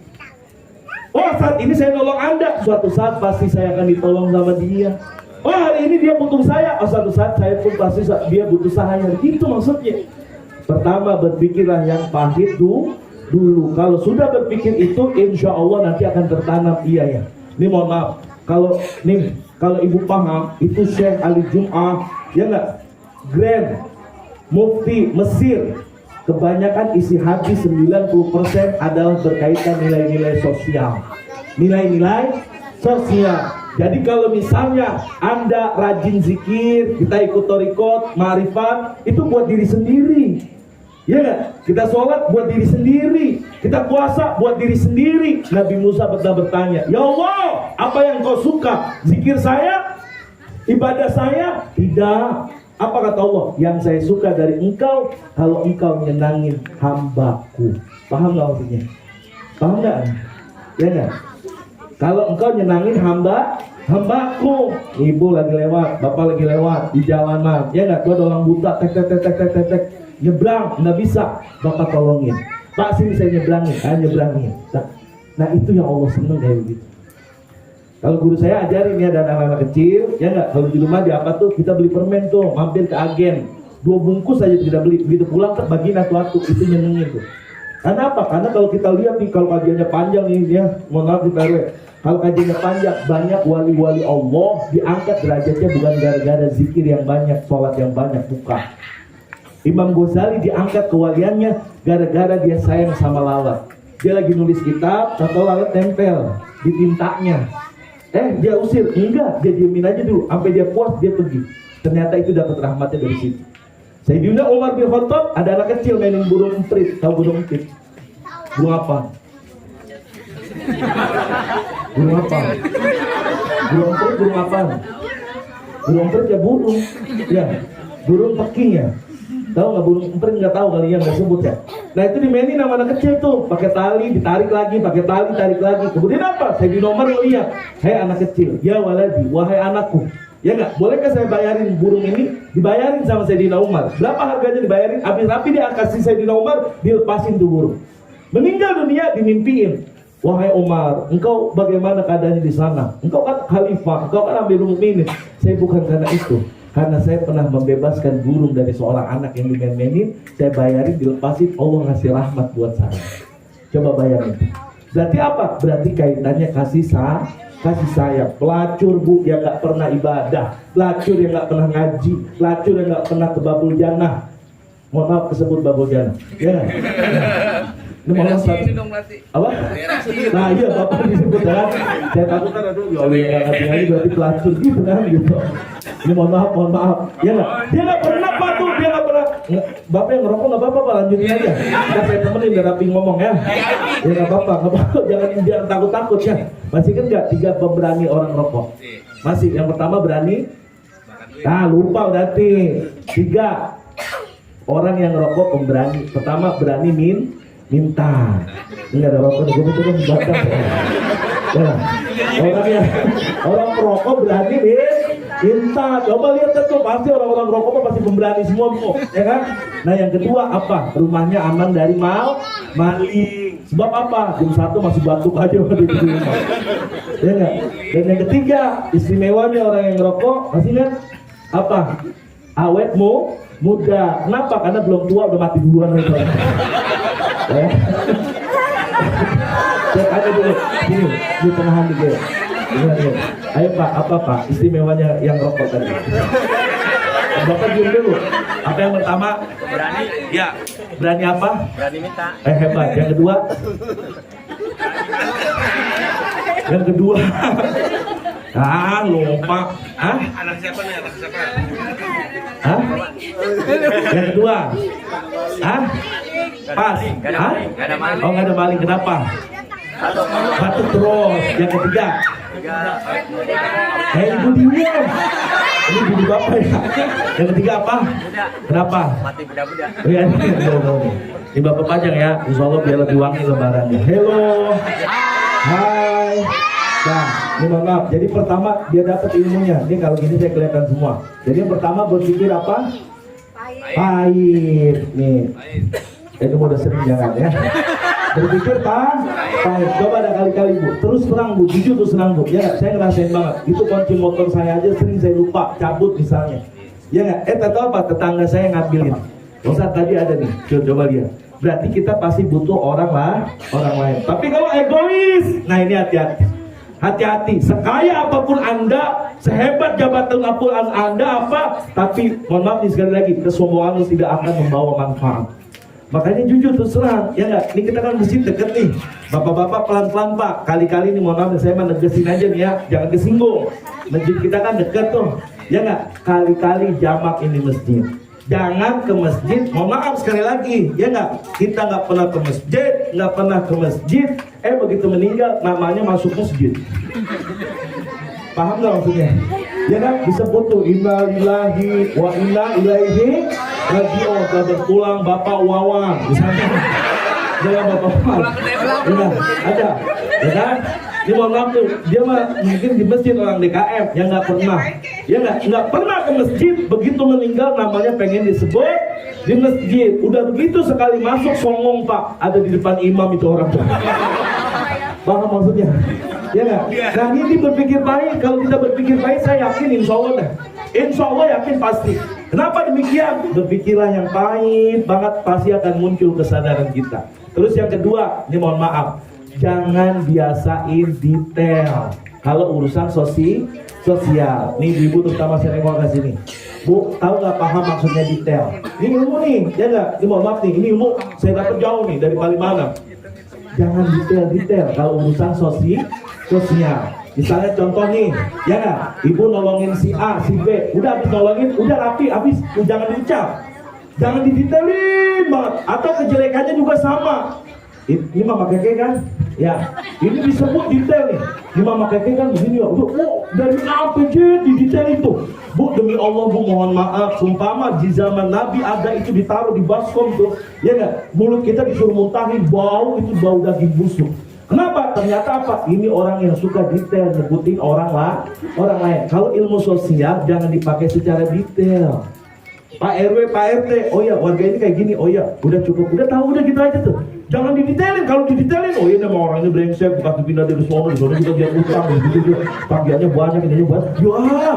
Oh saat ini saya nolong Anda, suatu saat pasti saya akan ditolong sama dia. Oh hari ini dia butuh saya, oh suatu saat saya pun pasti dia butuh saya. Itu maksudnya. Pertama berpikirlah yang pahit dulu. Kalau sudah berpikir itu, insya Allah nanti akan tertanam. Iya ya. Ini mohon maaf. Kalau ibu paham, itu Syekh Ali Jum'ah, ya nggak? Grand Mufti Mesir. Kebanyakan isi hadis 90% adalah berkaitan nilai-nilai sosial. Nilai-nilai sosial. Jadi kalau misalnya Anda rajin zikir, kita ikut thariqat, ma'rifat, itu buat diri sendiri. Ya nggak? Kita sholat buat diri sendiri, kita puasa buat diri sendiri. Nabi Musa pernah bertanya, ya Allah, apa yang kau suka? Zikir saya? Ibadah saya? Tidak. Apa kata Allah? Yang saya suka dari engkau, kalau engkau nyenangin hambaku. Paham nggak maksudnya? Paham nggak? Ya nggak? Kalau engkau nyenangin hambaku, ibu lagi lewat, bapak lagi lewat di jalanan, ya nggak? Tuh ada orang buta, tek, nyebrang, nggak bisa, bapak tolongin. Pak sini saya nyebrangin. Nah itu yang Allah seneng kayak begitu. Kalau guru saya ajarin ya, dan anak-anak kecil, ya nggak, kalau di rumah di apa tuh, kita beli permen tuh, mampir ke agen, 2 bungkus aja kita beli, begitu pulang bagi atu-atu, itu nyenengin tuh. Karena apa? Karena kalau kita lihat nih, kalau kajiannya panjang nih ya, mohon maaf di PRW, kalau kajiannya panjang, banyak wali-wali Allah diangkat derajatnya bukan gara-gara zikir yang banyak, sholat yang banyak, bukan. Imam Ghazali diangkat kewaliannya gara-gara dia sayang sama lalat. Dia lagi nulis kitab, atau lalat tempel di tintanya. Dia usir, enggak, dia diemin aja dulu, sampai dia puas dia pergi. Ternyata itu dapat rahmatnya dari situ. Sayyidina Umar bin Khattab, ada anak kecil mainin burung emprit. Tahu burung emprit? Burung apa? Burung apa? Burung emprit, burung apa? Burung emprit ya burung. Ya, burung peking ya. Tahu nggak burung emprit? Nggak tahu kali ya, nggak sebut ya. Nah itu dimainin sama anak kecil tuh, pakai tali, ditarik lagi, pakai tali, tarik lagi. Kemudian apa? Sayyidina Umar melihat, hai anak kecil, ya waladi, wahai anakku. Ya nggak, bolehkah saya bayarin burung ini? Dibayarin sama Sayyidina Umar. Berapa harganya dibayarin? Habis rapi dia kasih Sayyidina Umar, dilepasin tuh burung. Meninggal dunia dimimpiin. Wahai Umar, engkau bagaimana keadaannya di sana? Engkau kan khalifah, engkau kan Amirul Mukminin. Saya bukan karena itu, karena saya pernah membebaskan burung dari seorang anak yang dimain-mainin. Saya bayarin, dilepasin, Allah ngasih rahmat buat saya. Coba bayangin. Berarti apa? Berarti kaitannya kasih sayang. Pelacur bu yang nggak pernah ibadah, pelacur yang nggak pernah ngaji, pelacur yang nggak pernah ke babul jannah. Mohon maaf kesebut babul jannah. Ya. Ini mau apa? Nah iya bapak disebut kan. Saya takut kan aduh ya Allah nggak ngerti lagi berarti pelacur gitu kan gitu. Ini mohon maaf. Ya nggak? Dia nggak pernah patuh, dia nggak pernah. Bapak yang ngerokok nggak apa-apa pak, lanjutin aja. Kita saya temenin biar rapi ngomong ya. Ya nggak apa-apa. Jangan takut ya. Masih kan nggak 3 pemberani orang rokok? Masih. Yang pertama berani. Nah lupa berarti 3 orang yang rokok pemberani. Pertama berani minta. Ini ada rokok nih, gue coba membakar. Ya. Orang perokok berani minta. Coba lihat tuh pasti orang-orang rokok pasti pemberani semua bu, ya kan? Nah yang kedua apa? Rumahnya aman dari maling. Sebab apa? Jam 1 masih batuk aja waktu di rumah. Ya nggak? Dan yang ketiga istimewanya orang yang ngerokok masih kan apa? Awet muda. Kenapa? Karena belum tua udah mati duluan gitu. Cek aja dulu, sini di tengahan dulu. Ayo pak, apa pak istimewanya yang rokok tadi? Bapak diem dulu. Apa yang pertama? Berani. Ya, berani apa? Berani minta. Hebat. Yang kedua? Yang kedua? Lupa. Anak siapa nih? Anak siapa? Yang kedua? Pas. Gak ada maling. Oh nggak ada maling. Kenapa? Batuk terus. Yang ketiga? Ibu diam. Ini ibu bapak ya. Yang ketiga apa? Muda. Kenapa? Mati muda-muda. Iya, ini bapak pajang ya. Insya Allah biar lebih wangi lebarannya. Hello. Hai. Nah, ini mohon maaf. Jadi pertama dia dapat ilmunya. Ini kalau gini saya kelihatan semua. Jadi yang pertama berpikir apa? Pahit. Nih. Ini udah sering jangan ya. Berpikir pahit. Coba ada kali-kali bu. Terus terang bu, jujur terus terang bu. Ya saya ngerasain banget. Itu kunci motor saya aja sering saya lupa cabut misalnya. Ya nggak? Tahu apa? Tetangga saya ngambilin. Ustaz tadi ada nih. Coba lihat. Berarti kita pasti butuh orang lain. Tapi kalau egois, nah ini hati-hati. Hati-hati, sekaya apapun Anda, sehebat jabatan apapun Anda tapi mohon maaf nih sekali lagi, kesombongan tidak akan membawa manfaat. Makanya jujur terus terang, ya nggak? Ini kita kan masjid deket nih, bapak-bapak pelan-pelan pak. Kali-kali ini mohon maaf, saya menegesin aja nih ya, jangan kesinggung. Masjid kita kan deket tuh, ya nggak? Kali-kali jamak ini masjid. Jangan ke masjid, mohon maaf sekali lagi, ya nggak? Kita nggak pernah ke masjid, begitu meninggal namanya masuk masjid. Paham nggak maksudnya? Ya kan? Disebut tuh inna lillahi wa inna ilaihi raji'un. Sudah berpulang Bapak Wawan, misalnya. Jangan Bapak Wawan. Ya, ada, ya kan? Dia mohon maaf tuh, dia mah mungkin di masjid orang DKM yang nggak pernah, ya nggak pernah ke masjid. Begitu meninggal namanya pengen disebut di masjid. Udah begitu sekali masuk songong pak, ada di depan imam itu orang tuh. Paham maksudnya? Ya nggak? Nah ini berpikir baik. Kalau kita berpikir baik, saya yakin insya Allah dah. Insya Allah yakin pasti. Kenapa demikian? Berpikirlah yang pahit banget, pasti akan muncul kesadaran kita. Terus yang kedua, ini mohon maaf, jangan biasain detail kalau urusan sosial. Nih ibu terutama saya nengok ke sini. Bu, tahu nggak paham maksudnya detail? Ini ilmu nih, ya nggak? Ini mohon maaf nih, ini ilmu saya dapat jauh nih dari Palimanan. Jangan detail kalau urusan sosial. Misalnya contoh nih, ya nggak? Ibu nolongin si A, si B, udah habis nolongin, udah rapi, habis, jangan diucap, jangan didetailin banget. Atau kejelekannya juga sama. Ini mama keke kan? Ya, ini disebut detail nih. Di Mama Keke kan begini ya. Bu, dari apa aja di detail itu? Bu, demi Allah Bu, mohon maaf. Sumpama di zaman Nabi ada itu ditaruh di baskom tuh. Ya nggak? Mulut kita disuruh muntahin, bau itu bau daging busuk. Kenapa? Ternyata apa? Ini orang yang suka detail, nyebutin orang lain. Kalau ilmu sosial jangan dipakai secara detail. Pak RW, Pak RT, oh ya warga ini kayak gini, oh ya udah cukup, udah tahu, udah gitu aja tuh. Jangan didetailin, kalau didetailin, oh iya nama orangnya brengsek, bukan pindah dari sono, di sono juga dia utang, gitu. Panggilannya banyak, ini banyak, ya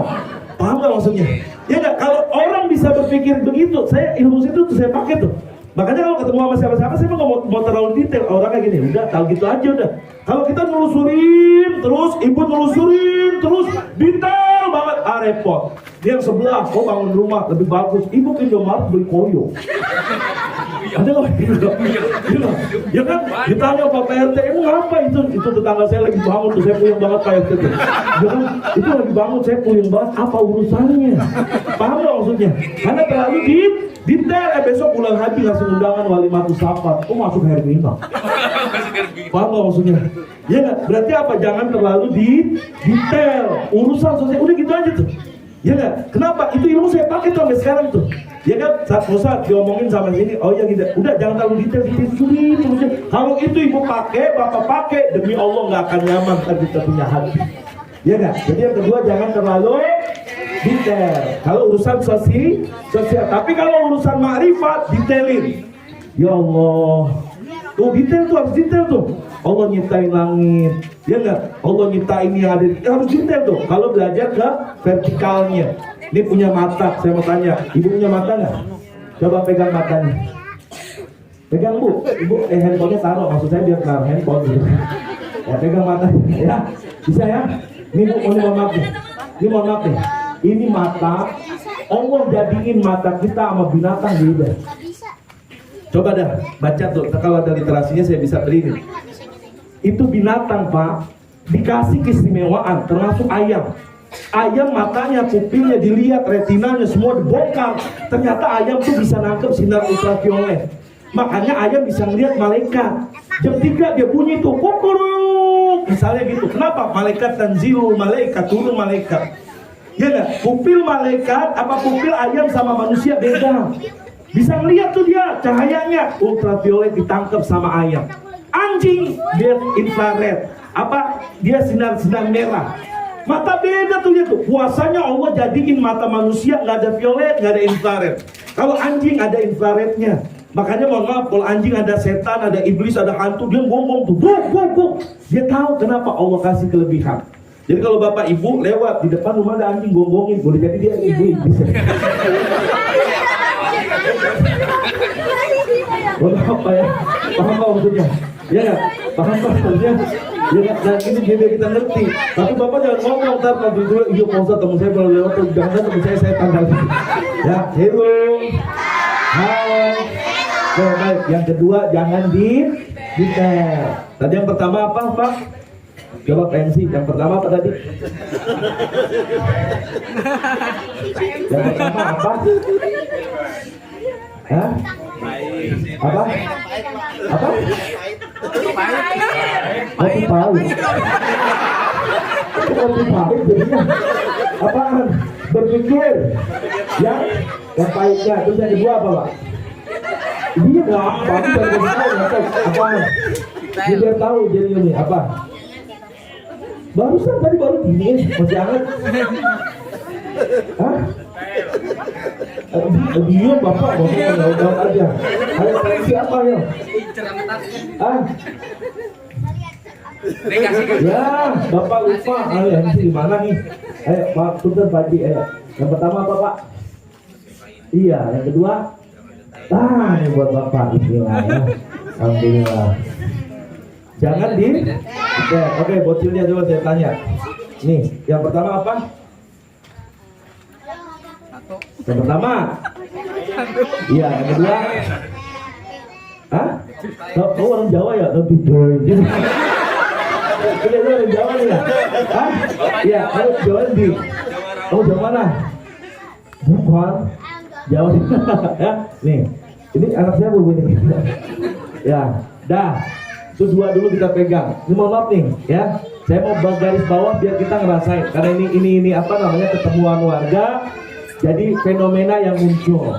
paham gak maksudnya? Ya nggak, kalau orang bisa berpikir begitu, saya ilmu itu tuh saya pakai tuh. Makanya kalau ketemu sama siapa-siapa, saya mau terlalu detail, orang kayak gini, udah tahu gitu aja udah. Kalau kita nelusurin terus, ibu nelusurin terus, detail banget, repot. Dia yang sebelah, oh bangun rumah lebih bagus, ibu ke Indomaret beli koyo. Ada nggak? Gila. Ya kan? Ditanya Pak RT, emang apa itu? Itu tetangga saya lagi bangun tuh, saya puyeng banget Pak RT tuh. Ya kan? Itu lagi bangun, saya puyeng banget. Apa urusannya? Paham nggak maksudnya? Karena terlalu detail. Besok bulan haji ngasih undangan Walimatus Safar. Oh masuk Hermina. Paham nggak maksudnya? Ya nggak? Berarti apa? Jangan terlalu detail. Urusan sosial udah gitu aja tuh. Ya nggak? Kenapa? Itu ilmu saya pakai tuh sampai sekarang tuh. Ya kan? Saat Musa diomongin sama sini, oh ya gitu. Udah jangan terlalu detail, terusnya. Kalau itu ibu pakai, bapak pakai, demi Allah nggak akan nyaman kan kita punya hati. Ya nggak? Jadi yang kedua jangan terlalu detail. Kalau urusan sosial. Tapi kalau urusan makrifat, detailin. Ya Allah. Tuh detail tuh, harus detail tuh. Allah nyiptain langit, ya nggak? Allah nyiptain yang ada, harus detail tuh. Kalau belajar ke vertikalnya, ini punya mata, saya mau tanya, ibu punya mata nggak? Coba pegang matanya. Pegang bu, ibu handphonenya taruh, maksud saya biar taruh handphone gitu. Ya pegang matanya, ya bisa ya? Ini bu, ini mohon maaf nih, ini mata, Allah jadiin mata kita sama binatang beda. Coba dah, baca tuh, kalau ada literasinya saya bisa beri ini. Itu binatang Pak, dikasih keistimewaan, termasuk ayam. Ayam matanya, pupilnya dilihat, retinanya semua dibongkar. Ternyata ayam tuh bisa nangkep sinar ultraviolet. Makanya ayam bisa ngeliat malaikat. Jam 3 dia bunyi tuh, kukuruk, misalnya gitu. Kenapa? Malaikat tanzilul malaikat, turun malaikat. Ya nggak? Pupil malaikat, apa pupil ayam sama manusia beda. Bisa ngeliat tuh dia, cahayanya ultraviolet ditangkap sama ayam. Anjing dia infrared, apa dia sinar-sinar merah. Mata beda tuh dia tuh. Puasanya Allah jadiin mata manusia nggak ada violet, nggak ada infrared. Kalau anjing ada infrarednya. Makanya mohon maaf, kalau anjing ada setan, ada iblis, ada hantu, dia ngomong tuh, buk. Dia tahu kenapa Allah kasih kelebihan. Jadi kalau bapak ibu lewat di depan rumah ada anjing gonggongin, boleh jadi dia ibu iblis. Boleh apa ya? Paham apa maksudnya? Ya nggak? Paham maksudnya? Ya nggak? Dan ini biar kita ngerti. Tapi bapak jangan ngomong, ntar kalau dulu, iya Pak Ustadz temen saya kalau lewat tuh, jangan temen saya tanggal. Ya, hello. Hai. Oke, baik. Yang kedua jangan detail. Tadi yang pertama apa Pak? Coba pensi. Yang pertama apa tadi? Yang pertama apa? Hah? Apa? Apa? Kopi pahit. Kopi pahit jadinya apaan? Berpikir yang pahitnya. Terus yang kedua apa Pak? Dia nggak apa? Apaan? Dia biar tahu jadi ini apa? Barusan tadi baru dingin, masih hangat. Hah? Dia bapak ngomong aja. Ayo siapa ya? Ya, bapak lupa. Ayo MC di mana nih? Ayo Pak, punten Pak Haji. Yang pertama apa Pak? Iya, yang kedua. Ini buat bapak. Bismillah ya. Alhamdulillah. Jangan Oke, bocilnya coba saya tanya. Nih, yang pertama apa? Yang pertama. Iya, yang kedua. Hah? Kau orang Jawa ya? Nanti ini orang Jawa nih ya? Hah? Iya, kau Jawa di. Kau Jawa mana? Bukan. Jawa ya? Nih, ini anak saya bu ini. Ya, dah. Itu dua dulu kita pegang. Ini mohon maaf nih, ya. Saya mau garis bawah biar kita ngerasain. Karena ini apa namanya, ketemuan warga. Jadi fenomena yang muncul.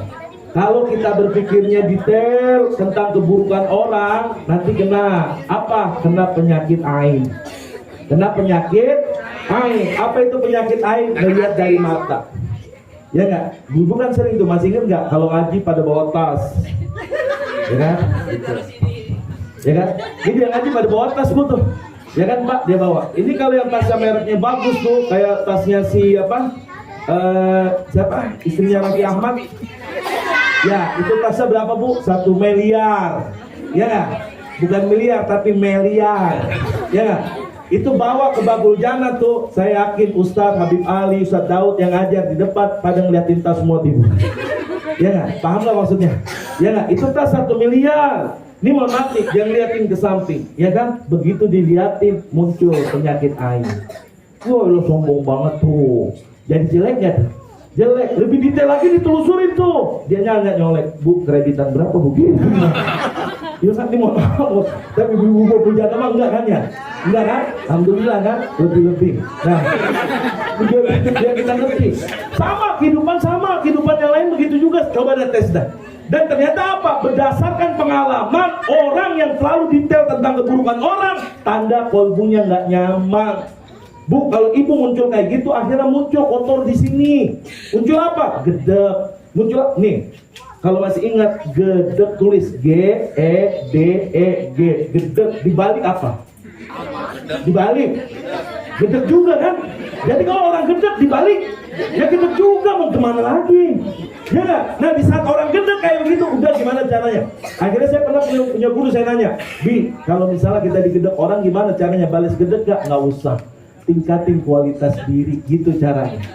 Kalau kita berpikirnya detail tentang keburukan orang, nanti kena apa? Kena penyakit ain. Kena penyakit ain. Apa itu penyakit ain? Melihat dari mata. Ya nggak? Ibu kan sering tuh, masih ingat nggak? Kalau ngaji pada bawa tas, ya kan? Ya kan? Ini yang ngaji pada bawa tas tuh. Ya kan Mbak, dia bawa. Ini kalau yang tasnya mereknya bagus tuh, kayak tasnya si apa? Siapa? Istrinya Raffi Ahmad. Ya, itu tasnya berapa Bu? 1 miliar. Ya nggak? Bukan miliar tapi miliar. Ya nggak? Itu bawa ke Babul Jannah tuh. Saya yakin Ustadz Habib Ali, Ustadz Daud yang ngajar di depan pada ngeliatin tas semua ibu. Ya nggak? Paham nggak maksudnya? Ya nggak? Itu tas 1 miliar. Ini mau mati, jangan liatin ke samping. Ya kan? Begitu diliatin muncul penyakit ain. Wah, lo sombong banget tuh. Jadi jelek gak tuh? Jelek. Lebih detail lagi ditelusurin tuh. Dia nyolek. Bu, kreditan berapa Bu? Ya kan, ini mohon maaf. Tapi ibu-ibu punya nama enggak kan ya? Enggak kan? Alhamdulillah kan? Lebih-lebih. Nah, biar kita ngerti. Sama, kehidupan yang lain begitu juga. Coba deh tes dah. Dan ternyata apa? Berdasarkan pengalaman orang yang selalu detail tentang keburukan orang, tanda kolbunya nggak nyaman. Bu, kalau ibu muncul kayak gitu, akhirnya muncul kotor di sini. Muncul apa? Gedek. Muncul nih. Kalau masih ingat, gedek tulis G-E-D-E-G. Gedek dibalik apa? Dibalik. Gedek juga kan? Jadi kalau orang gedek dibalik, ya gedek juga, mau kemana lagi? Ya gak? Nah, di saat orang gedek kayak begitu, udah gimana caranya? Akhirnya saya pernah punya guru, saya nanya, Bi, kalau misalnya kita digedek orang, gimana caranya? Balas gedek gak? Nggak usah. Tingkatin kualitas diri, gitu caranya.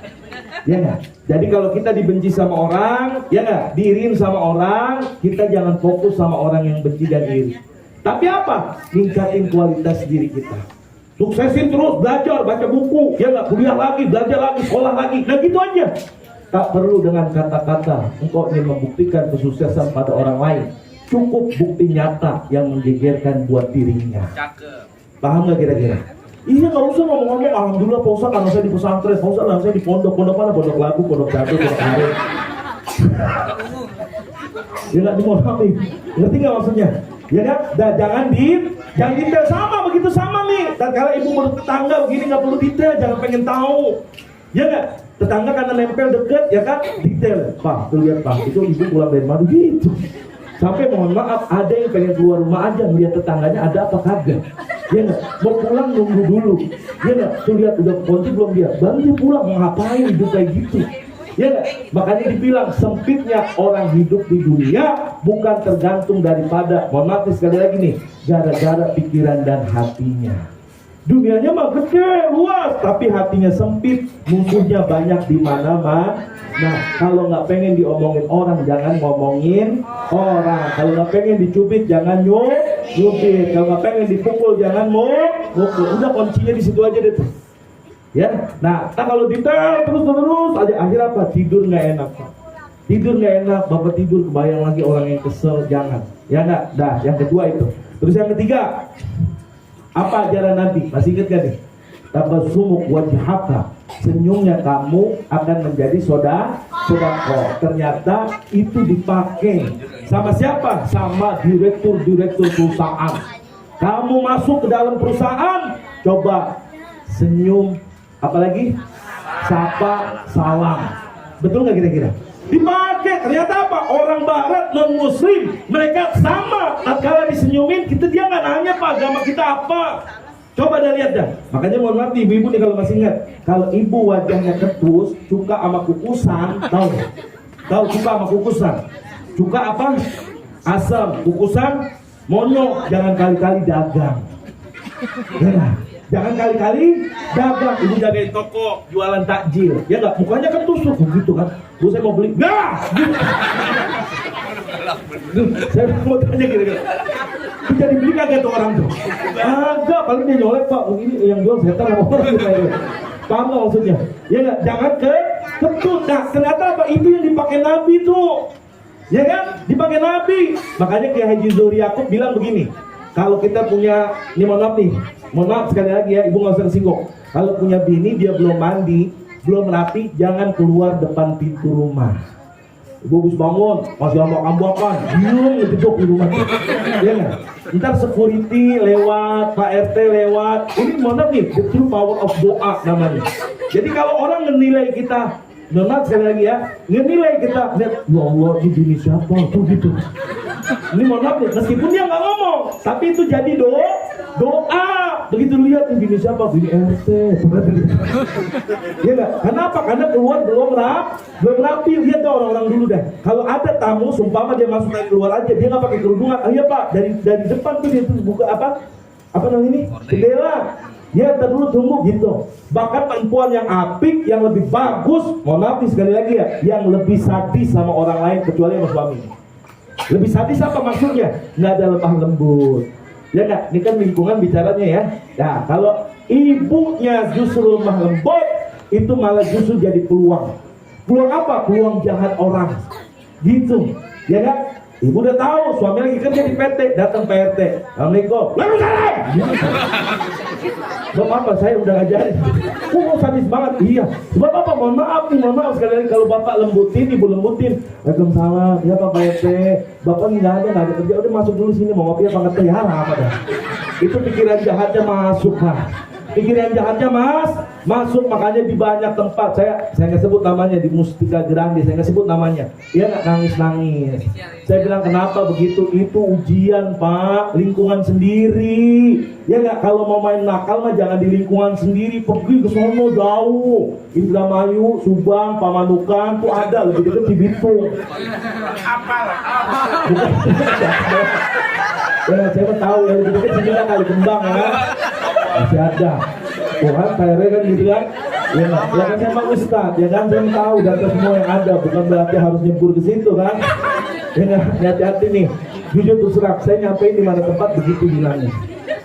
Ya gak? Jadi kalau kita dibenci sama orang, ya gak? Diiriin sama orang, kita jangan fokus sama orang yang benci dan iri. Tapi apa? Tingkatin kualitas diri kita. Suksesin terus, belajar, baca buku, ya gak? Kuliah lagi, belajar lagi, sekolah lagi. Nah gitu aja. Tak perlu dengan kata-kata engkau ingin membuktikan kesuksesan pada orang lain. Cukup bukti nyata yang menggegerkan buat dirinya. Paham gak kira-kira? Iya, gak usah ngomong-ngomong, alhamdulillah Pak Ustadz, anak saya di pesantren, Pak Ustadz, anak saya di pondok mana? Pondok lagu, pondok jatuh, pondok karet. Ya gak dimodali. Ngerti gak maksudnya? Ya kan? Jangan detail sama, begitu sama nih. Dan kalau ibu menurut tetangga begini gak perlu detail, jangan pengen tahu. Ya gak? Tetangga karena nempel deket, ya kan? Detail. Pak, tuh lihat Pak, itu ibu pulang dari mana gitu. Sampai mohon maaf, ada yang pengen keluar rumah aja melihat tetangganya ada apa kagak. Ya gak? Mau pulang nunggu dulu. Ya gak? Tuh lihat udah kunci belum dia. Baru dia pulang, mau ngapain hidup kayak gitu. Ya gak? Makanya dibilang sempitnya orang hidup di dunia bukan tergantung daripada, mohon maaf sekali lagi nih, gara-gara pikiran dan hatinya. Dunianya mah gede, luas, tapi hatinya sempit, musuhnya banyak di mana-mana. Nah, kalau nggak pengen diomongin orang, jangan ngomongin orang. Kalau nggak pengen dicubit, jangan nyubit. Kalau nggak pengen dipukul, jangan mukul. Udah kuncinya di situ aja deh tuh. Ya, nah kalau detail terus aja, akhirnya apa? Tidur nggak enak Pak. Tidur nggak enak, bapak tidur kebayang lagi orang yang kesel, jangan. Ya nggak? Dah, yang kedua itu. Terus yang ketiga. Apa ajaran Nabi? Masih ingat gak nih? Tabassumuk wajhaka, senyumnya kamu akan menjadi sedekah. Ternyata itu dipakai sama siapa? Sama direktur perusahaan. Kamu masuk ke dalam perusahaan, coba senyum, apalagi sapa, salam. Betul nggak kira-kira? Dipakai. Ternyata apa? Orang barat, non muslim, mereka sama. Kalau disenyumin, dia nggak nanya Pak agama kita apa. Coba dah lihat dah. Makanya mohon maaf ibu-ibu nih kalau masih ingat, kalau ibu wajahnya ketus, cuka sama kukusan, tahu cuka sama kukusan. Cuka apa? Asam. Kukusan monyo. Jangan kali-kali dagang. Ya, jangan kali-kali dagang. Ibu jagain toko, jualan takjil. Ya nggak? Mukanya ketusuk begitu kan. Bu, saya mau beli. Nggak! Gitu. Saya mau tanya kira-kira. Bisa dibeli kagak tuh orang tuh? Agak, paling dia nyolek Pak. Ini yang jual setan sama orang gitu. Paham nggak maksudnya? Ya nggak? Jangan ketut. Nah, ternyata apa? Itu yang dipakai Nabi tuh. Ya kan? Dipakai Nabi. Makanya kayak Haji Zuhri Yaakob bilang begini. kalau kita punya, ini mohon maaf sekali lagi ya, ibu nggak usah kesinggung. Kalau punya bini dia belum mandi, belum rapi, jangan keluar depan pintu rumah. Ibu habis bangun, masih ambak-ambakan, diem ngejebok di rumah. Iya nggak? Ntar security lewat, Pak RT lewat. Ini mohon maaf nih, the true power of doa namanya. Jadi kalau orang menilai kita, mohon sekali lagi ya, ngenilai kita, lihat, ya Allah, ini bini siapa? Tuh gitu. Ini mohon maaf nih, meskipun dia nggak ngomong, tapi itu jadi doa. Begitu lihat, ini bini siapa? Bini RT. Iya nggak? Kenapa? Karena keluar belum rapi. Lihat deh orang-orang dulu deh. Kalau ada tamu, sumpama dia masuk dari luar aja, dia nggak pakai kerudungan. Ah iya Pak, dari depan tuh dia tuh buka apa namanya ini? Jendela. Ya, dulu tunggu gitu. Bahkan perempuan yang apik, yang lebih bagus, mohon maaf nih sekali lagi ya, yang lebih sadis sama orang lain kecuali sama suami. Lebih sadis apa maksudnya? Nggak ada lemah lembut. Ya nggak? Ini kan lingkungan bicaranya ya. Nah, kalau ibunya justru lemah lembut, itu malah justru jadi peluang. Peluang apa? Peluang jahat orang. Gitu. Ya nggak? Ibu udah tahu suami lagi kerja di PT, datang PRT. Assalamualaikum. Lalu salam. Bapak apa? Saya udah ngajarin. Sadis banget. Iya. Sebab apa? Mohon maaf sekali lagi kalau bapak lembutin, ibu lembutin. Waalaikumsalam. Ya Pak PRT. Bapak nggak ada kerja. Udah masuk dulu sini. Mau ngopi apa nggak ya? Apa dah? Itu pikiran jahatnya masuk lah. Pikiran jahatnya masuk, makanya di banyak tempat saya nggak sebut namanya, di Mustika Grande saya nggak sebut namanya, dia nggak nangis. Saya bilang kenapa begitu? Itu ujian Pak, lingkungan sendiri. Ya nggak, kalau mau main nakal mah jangan di lingkungan sendiri, pergi ke sono jauh, Indramayu, Subang, Pamanukan tuh ada, lebih dekat Cibitung. Ya saya tahu ya, lebih dekat sini kan Kali Kembang ya. Masih ada. Tuhan kayaknya kan gitu kan. Ya kan saya emang Ustadz, ya kan saya tahu data semua yang ada, bukan berarti harus nyebur ke situ kan. Ya hati-hati nih. Jujur terus terang, saya nyampein di mana tempat begitu bilangnya.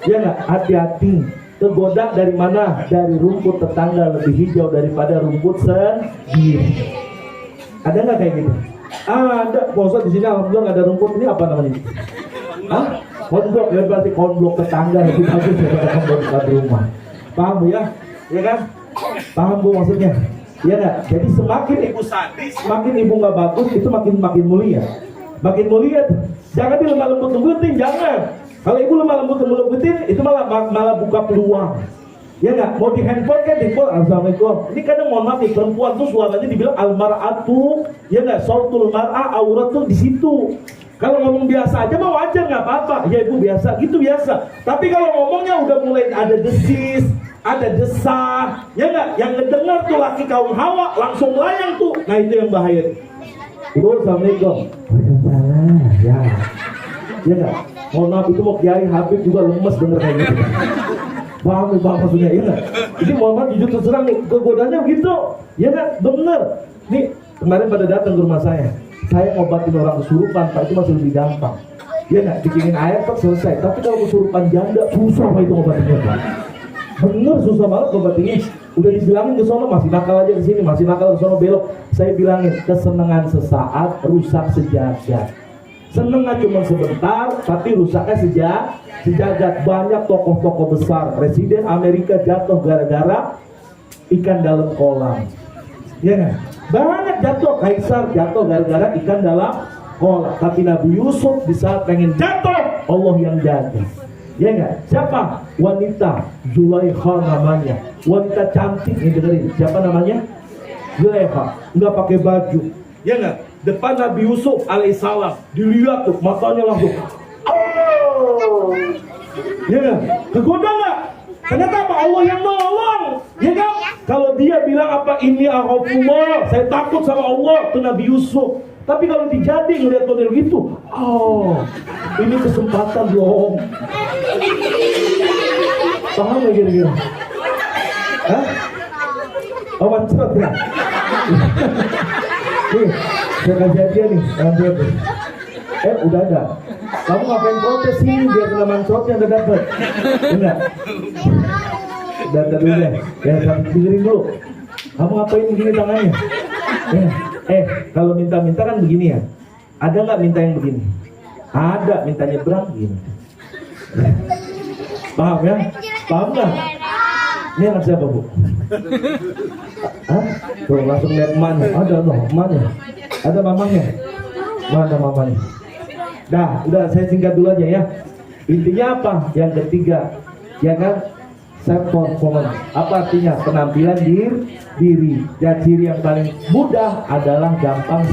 Ya nggak, hati-hati. Tergoda dari mana? Dari rumput tetangga lebih hijau daripada rumput sendiri. Ada nggak kayak gitu? Ada. Bosan di sini alhamdulillah nggak ada rumput. Ini apa namanya? Hah? Konblok, ya berarti konblok tetangga lebih bagus daripada konblok di rumah. Paham Bu ya? Ya kan? Paham Bu maksudnya? Ya nggak? Jadi semakin ibu sadis, semakin ibu nggak bagus, itu makin mulia. Makin mulia tuh. Jangan di lemah lembut-lembutin, jangan. Kalau ibu lemah lembut-lembutin, itu malah buka peluang. Ya nggak? Mau di handphone kan di phone, assalamualaikum. Ini kadang mohon maaf nih, perempuan tuh suaranya dibilang almaratu, ya nggak? Sautul mar'ah, aurat tuh di situ. Kalau ngomong biasa aja mah wajar, nggak apa-apa. Ya ibu biasa, gitu biasa. Tapi kalau ngomongnya udah mulai ada desis, ada desah, ya nggak? Yang ngedengar tuh laki kaum Hawa langsung layang tuh. Nah itu yang bahaya. Ibu, assalamualaikum. Waalaikumsalam. Ya nggak? Mohon maaf, itu mau Kiai Habib juga lemes denger kayak gitu. Paham maksudnya ya nggak? Ini mohon maaf jujur terus terang nih, kegodaannya begitu. Ya nggak? Bener. Nih kemarin pada datang ke rumah saya ngobatin orang kesurupan, Pak, itu masih lebih gampang. Ya nggak, bikinin air Pak selesai. Tapi kalau kesurupan janda susah Pak itu ngobatinnya Pak. Bener susah banget ngobatinnya. Udah dibilangin ke sono masih nakal aja ke sini, masih nakal ke sono belok. Saya bilangin kesenangan sesaat rusak sejagat. Senengnya cuma sebentar, tapi rusaknya sejagat. Banyak tokoh-tokoh besar, Presiden Amerika jatuh gara-gara ikan dalam kolam. Ya nggak? Banyak jatuh, Kaisar jatuh gara-gara ikan dalam kolam. Tapi Nabi Yusuf di saat pengen jatuh, Allah yang jaga. Ya nggak? Siapa? Wanita Zulaikha namanya. Wanita cantik, nih dengerin. Siapa namanya? Zulaikha. Nggak pakai baju. Ya nggak? Depan Nabi Yusuf alaihissalam, dilihat tuh matanya langsung. Oh. Ya nggak? Kegoda nggak? Ternyata apa? Allah yang nolong. Ya kan? Kalau dia bilang apa, ini akhafullah, saya takut sama Allah, itu Nabi Yusuf. Tapi kalau dijadi ngeliat model gitu, oh, ini kesempatan dong. Paham gak kira-kira? Hah? Oh, mancret ya? Nih, saya kasih hadiah nih, mancret. Udah ada. Kamu ngapain protes sih biar kena mancrotnya udah dapet? Enggak? Data dulu deh. Ya, kamu dengerin dulu. Kamu ngapain begini tangannya? Ya. Kalau minta-minta kan begini ya. Ada nggak minta yang begini? Ada, minta nyebrang gini. Paham ya? Paham nggak? Ini anak siapa bu? Hah? Tuh langsung lihat emaknya. Ada loh emaknya. Ada mamanya. Mana mamanya? Dah, udah saya singkat dulu aja ya. Intinya apa? Yang ketiga, ya kan? Self performance. Apa artinya? Penampilan diri. Dan ciri yang paling mudah adalah gampang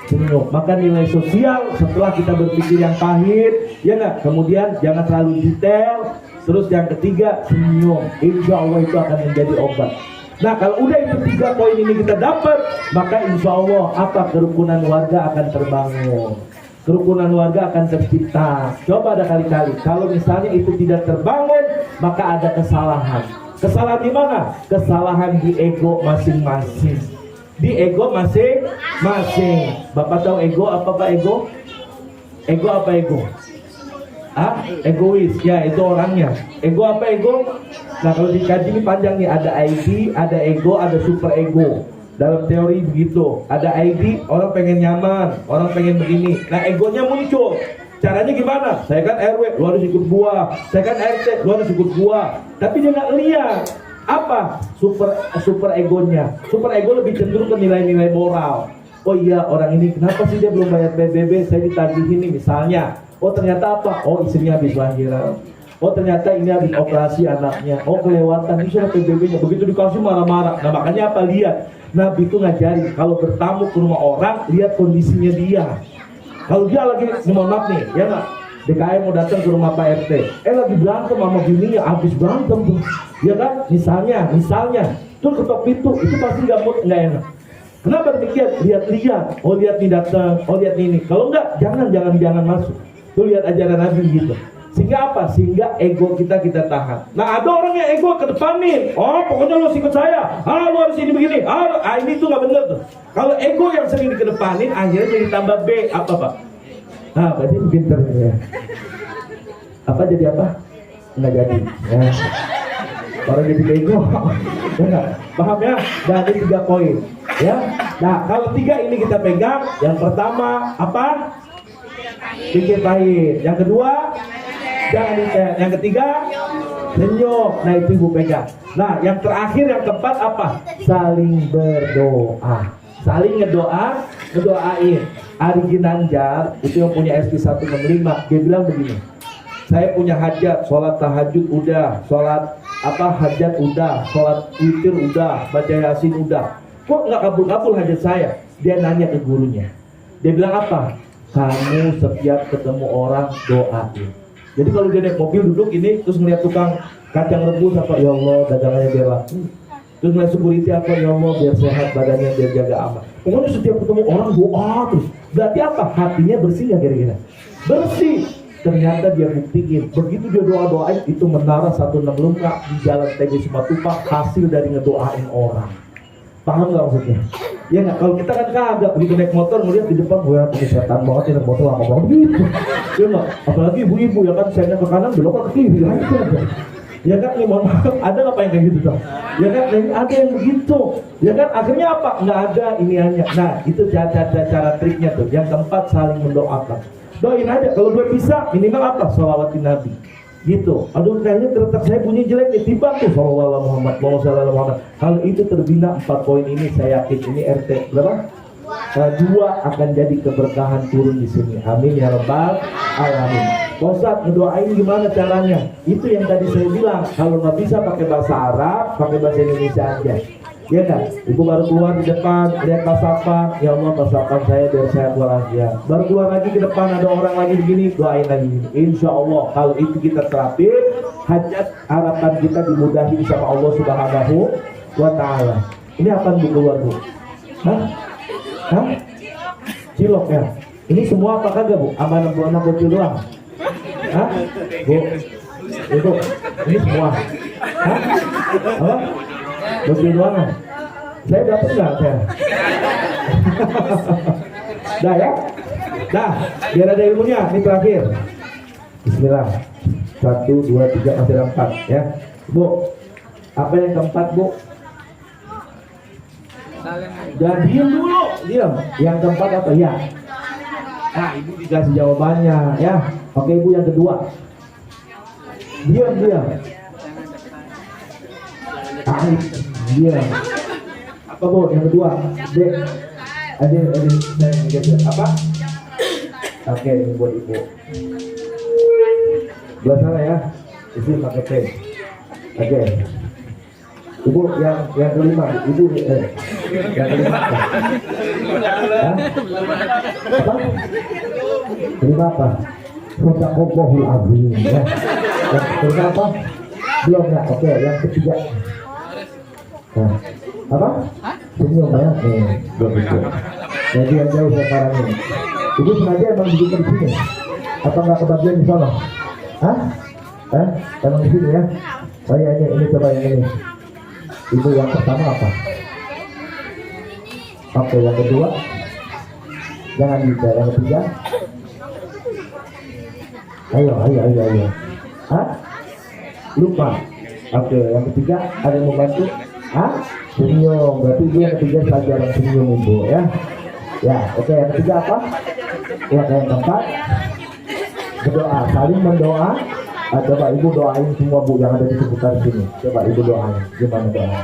senyum. Maka nilai sosial setelah kita berpikir yang pahit, ya nggak? Kemudian jangan terlalu detail. Terus yang ketiga senyum. Insya Allah itu akan menjadi obat. Nah kalau udah itu 3 poin ini kita dapat, maka insya Allah apa kerukunan warga akan terbangun. Kerukunan warga akan tercipta. Coba ada kali-kali. Kalau misalnya itu tidak terbangun, maka ada kesalahan. Kesalahan di mana? Kesalahan di ego masing-masing. Di ego masing-masing. Bapak tahu ego apa Pak ego? Ego apa ego? Ah, egois. Ya itu orangnya. Ego apa ego? Nah kalau dikaji ini panjang nih. Ada ID, ada ego, ada super ego. Dalam teori begitu. Ada ID, orang pengen nyaman, orang pengen begini. Nah egonya muncul. Caranya gimana? Saya kan RW, lu harus ikut gua. Saya kan RT, lu harus ikut gua. Tapi dia nggak lihat apa super egonya. Super ego lebih cenderung ke nilai-nilai moral. Oh iya orang ini kenapa sih dia belum bayar PBB? Saya ditagihin nih misalnya. Oh ternyata apa? Oh istrinya habis lahiran. Oh ternyata ini habis operasi anaknya. Oh kelewatan ini sudah PBB-nya. Begitu dikasih marah-marah. Nah makanya apa? Lihat. Nabi itu ngajarin kalau bertamu ke rumah orang, lihat kondisinya dia. Kalau dia lagi, mohon maaf nih, ya nggak? DKM mau datang ke rumah Pak RT, lagi berantem sama bininya, habis berantem tuh, ya kan? Misalnya, tuh ketok pintu, itu pasti nggak enak. Kenapa demikian? Lihat-lihat, oh lihat nih datang, oh lihat ini. Kalau enggak, jangan masuk. Tuh lihat ajaran Nabi gitu. Sehingga apa? Sehingga ego kita tahan. Nah ada orang yang ego kedepanin. Oh pokoknya lu ikut saya. Lu harus ini begini. Ini tuh nggak bener tuh. Kalau ego yang sering dikedepanin, akhirnya jadi tambah B. Apa Pak? Berarti pinter ya. Apa jadi apa? Nggak jadi. Ya. Orang jadi ego. Ya nggak? Paham ya? Dan ada 3 poin. Ya. Nah kalau 3 ini kita pegang. Yang pertama apa? Pikir pahit. Yang kedua, jangan detail. Yang ketiga, senyum. Nah itu ibu pegang. Nah yang terakhir, yang keempat apa? Saling berdoa. Saling ngedoain. Ari Ginanjar itu yang punya SP165. Dia bilang begini. Saya punya hajat, sholat tahajud udah, sholat hajat udah, sholat witir udah, baca yasin udah. Kok nggak kabul hajat saya? Dia nanya ke gurunya. Dia bilang apa? Kamu setiap ketemu orang doain. Jadi kalau dia naik mobil duduk ini terus ngeliat tukang kacang rebus apa, ya Allah dagangannya biar laku. Terus ngeliat security apa, ya Allah biar sehat badannya, biar jaga aman. Pokoknya setiap ketemu orang doa terus. Berarti apa? Hatinya bersih nggak kira-kira? Bersih. Ternyata dia buktiin. Begitu dia doain itu menara 16 lengkap di jalan TB Simatupang hasil dari ngedoain orang. Paham nggak maksudnya? Ya nggak, kalau kita kan kagak begitu naik motor ngeliat di depan gue punya setan banget ini motor lama banget gitu. Ya nggak, apalagi ibu-ibu ya kan sennya ke kanan belok ke kiri aja. Ya kan, nih mohon maaf, ada nggak apa yang kayak gitu tuh? Ya kan, ada yang begitu. Ya kan, akhirnya apa? Nggak ada iniannya. Nah, itu cara triknya tuh. Yang keempat saling mendoakan. Doain aja. Kalau gue bisa, minimal apa? Sholawatin Nabi. Gitu. Aduh kayaknya terletak saya bunyi jelek nih, tiba tuh sallallahu Muhammad. Kalau itu terbina 4 poin ini, saya yakin ini RT berapa? 2 akan jadi keberkahan turun di sini. Amin ya rabbal alamin. Ustaz ngedoain gimana caranya? Itu yang tadi saya bilang. Kalau nggak bisa pakai bahasa Arab, pakai bahasa Indonesia aja. Ya kan? Ibu baru keluar di depan, lihat Pak Sapam, ya Allah Pak Sapam saya biar sehat walafiat. Baru keluar lagi ke depan ada orang lagi begini, doain lagi. Insya Allah kalau itu kita terapin, hajat harapan kita dimudahi sama Allah Subhanahu wa Ta'ala. Ini apa Bu keluar Bu? Hah? Cilok ya? Ini semua apa kagak Bu? Sama 66 bocil doang? Hah? Bu? Itu? Ini semua? Hah? Apa? Bocil doang? Saya dapat nggak saya? Dah ya? Dah, biar ada ilmunya. Ini terakhir. Bismillah. 1, 2, 3, masih ada 4 ya. Bu, apa yang keempat Bu? Dan diam dulu, diam. Yang keempat apa? Ya. Nah, ibu dikasih jawabannya ya. Oke ibu, yang kedua. Diam. Diam. Apa Bu? Yang kedua. Dek. Ada apa? Oke, ini buat ibu. Belah sana ya. Isi pakai pen. Oke. Ibu yang kelima, ibu yang kelima. Hah? Apa? Kelima apa? Sodakohul azim ya. Yang kelima apa? Belum ya. Oke, yang ketiga. Nah, apa? Senyum ya. Belum itu. Jadi yang jauh sekarang ini. Ibu sengaja emang bikin di sini? Apa nggak kebagian di sana? Hah? Emang di sini ya? Oh iya, ini coba yang ini. Ibu yang pertama apa? Oke, yang kedua. Jangan bisa. Yang ketiga. Ayo. Hah? Lupa. Oke, yang ketiga ada yang mau bantu? Hah? Senyum. Berarti ibu yang ketiga saja yang senyum ibu ya. Ya, oke, yang ketiga apa? Yang keempat berdoa, saling mendoa. Coba ibu doain semua bu yang ada di sekitar sini. Coba ibu doain, gimana doa?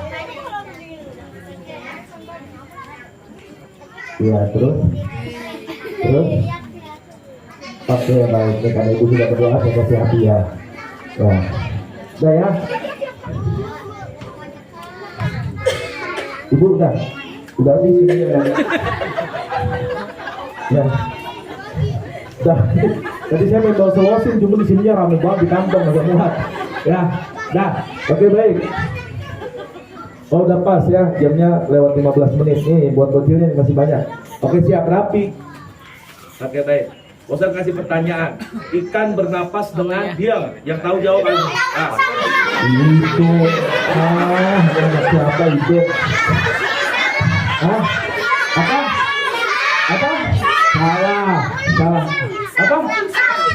Ya, terus. Oke, baik. Karena ibu sudah berdoa, saya kasih hadiah. Ya, udah ya. Ibu udah di sini ya. Ya. Tadi saya main bawa-bawasin, cuma di sininya rame banget di kantong, agak muat. Ya, oke baik. Oh udah pas ya, jamnya lewat 15 menit nih, buat bocilnya masih banyak. Oke siap, rapi. Oke baik. Bosan kasih pertanyaan. Ikan bernapas dengan diam. Yang tahu jawaban. Itu. Siapa itu? Apa? Salah. Apa?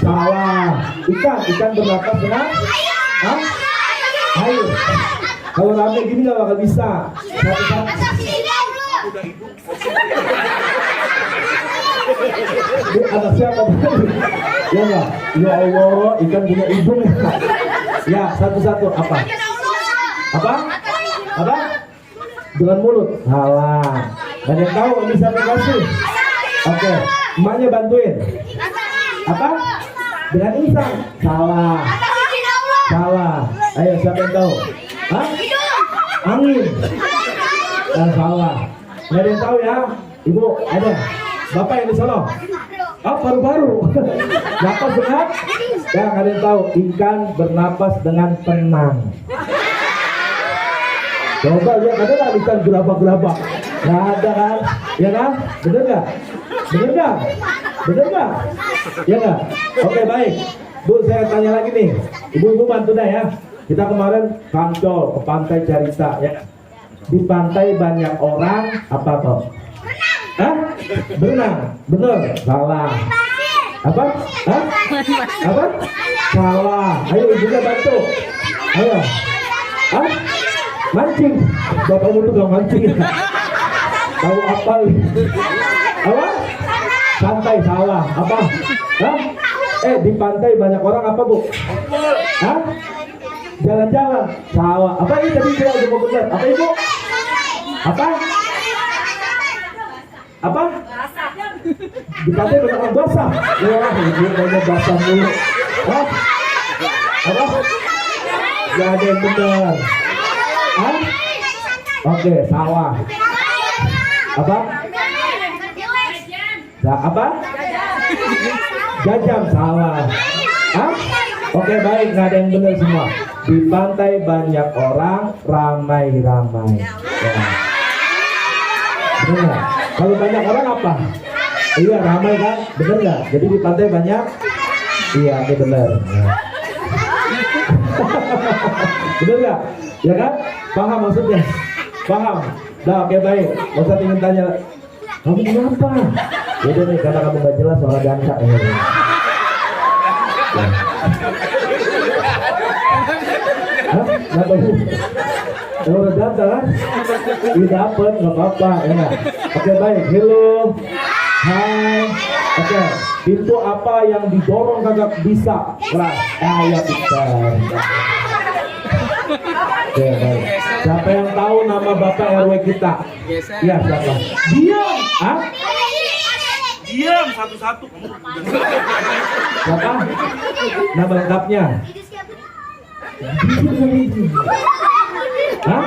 Salah. Ikan bernapas dengan air. Kalau rame gini nggak bakal bisa. Ini anak siapa? Ya nggak? Ya Allah, ikan punya hidung. Ya, satu-satu. Apa? Dengan mulut. Salah. Dan yang tahu bisa kasih. Oke, emaknya bantuin. Apa? Dengan insang. Salah. Ayo siapa yang tahu? Hah? Angin. Salah. Nggak ada yang tahu ya? Ibu ada. Bapak yang di sana. Baru-baru. Napas dengan? Ya nggak ada yang tahu. Ikan bernapas dengan tenang. Coba lihat, ada nggak ikan gerabak-gerabak? Nggak ada kan? Ya kan? Bener nggak? Ya nggak? Oke baik. Bu, saya tanya lagi nih. Ibu bantu dah ya. Kita kemarin kancol ke pantai Carita ya. Di pantai banyak orang apa toh? Hah? Berenang? Bener? Salah. Apa? Salah. Ayo ibunya bantu. Ayo. Mancing. Bapakmu tuh gak mancing. Tahu apa? Santai. Salah. Apa? Di pantai banyak orang apa bu? Jalan-jalan. Salah. Apa ini tadi saya udah mau benar? Apa ibu? Apa? Di pantai banyak orang basah. Wah, ini banyak basah dulu. Apa? Gak ada yang benar. Oke, salah. Apa? Apa? Jajam, salah. Oke, baik, nggak ada yang benar semua. Di pantai banyak orang, ramai-ramai. Ya. Benar. Kalau banyak orang apa? Iya, ramai kan? Benar nggak? Jadi di pantai banyak? Iya, itu benar. Ya. Benar nggak? Ya kan? Paham maksudnya? Paham? Oke baik. Nggak usah ingin tanya. Kamu kenapa? Jadi nih, karena kamu nggak jelas soal dansa. Ya. Nggak tahu. Kalau udah dansa kan? Iya dapet, nggak apa-apa. Ya. Oke baik. Hello. Hai. Oke, pintu apa yang didorong kagak bisa? Kelas. Ya bisa. Oke, baik. Siapa yang tahu nama Bapak RW kita? Ya, siapa? Diam. Hah? Diam satu-satu. Siapa? Nama lengkapnya? Hah?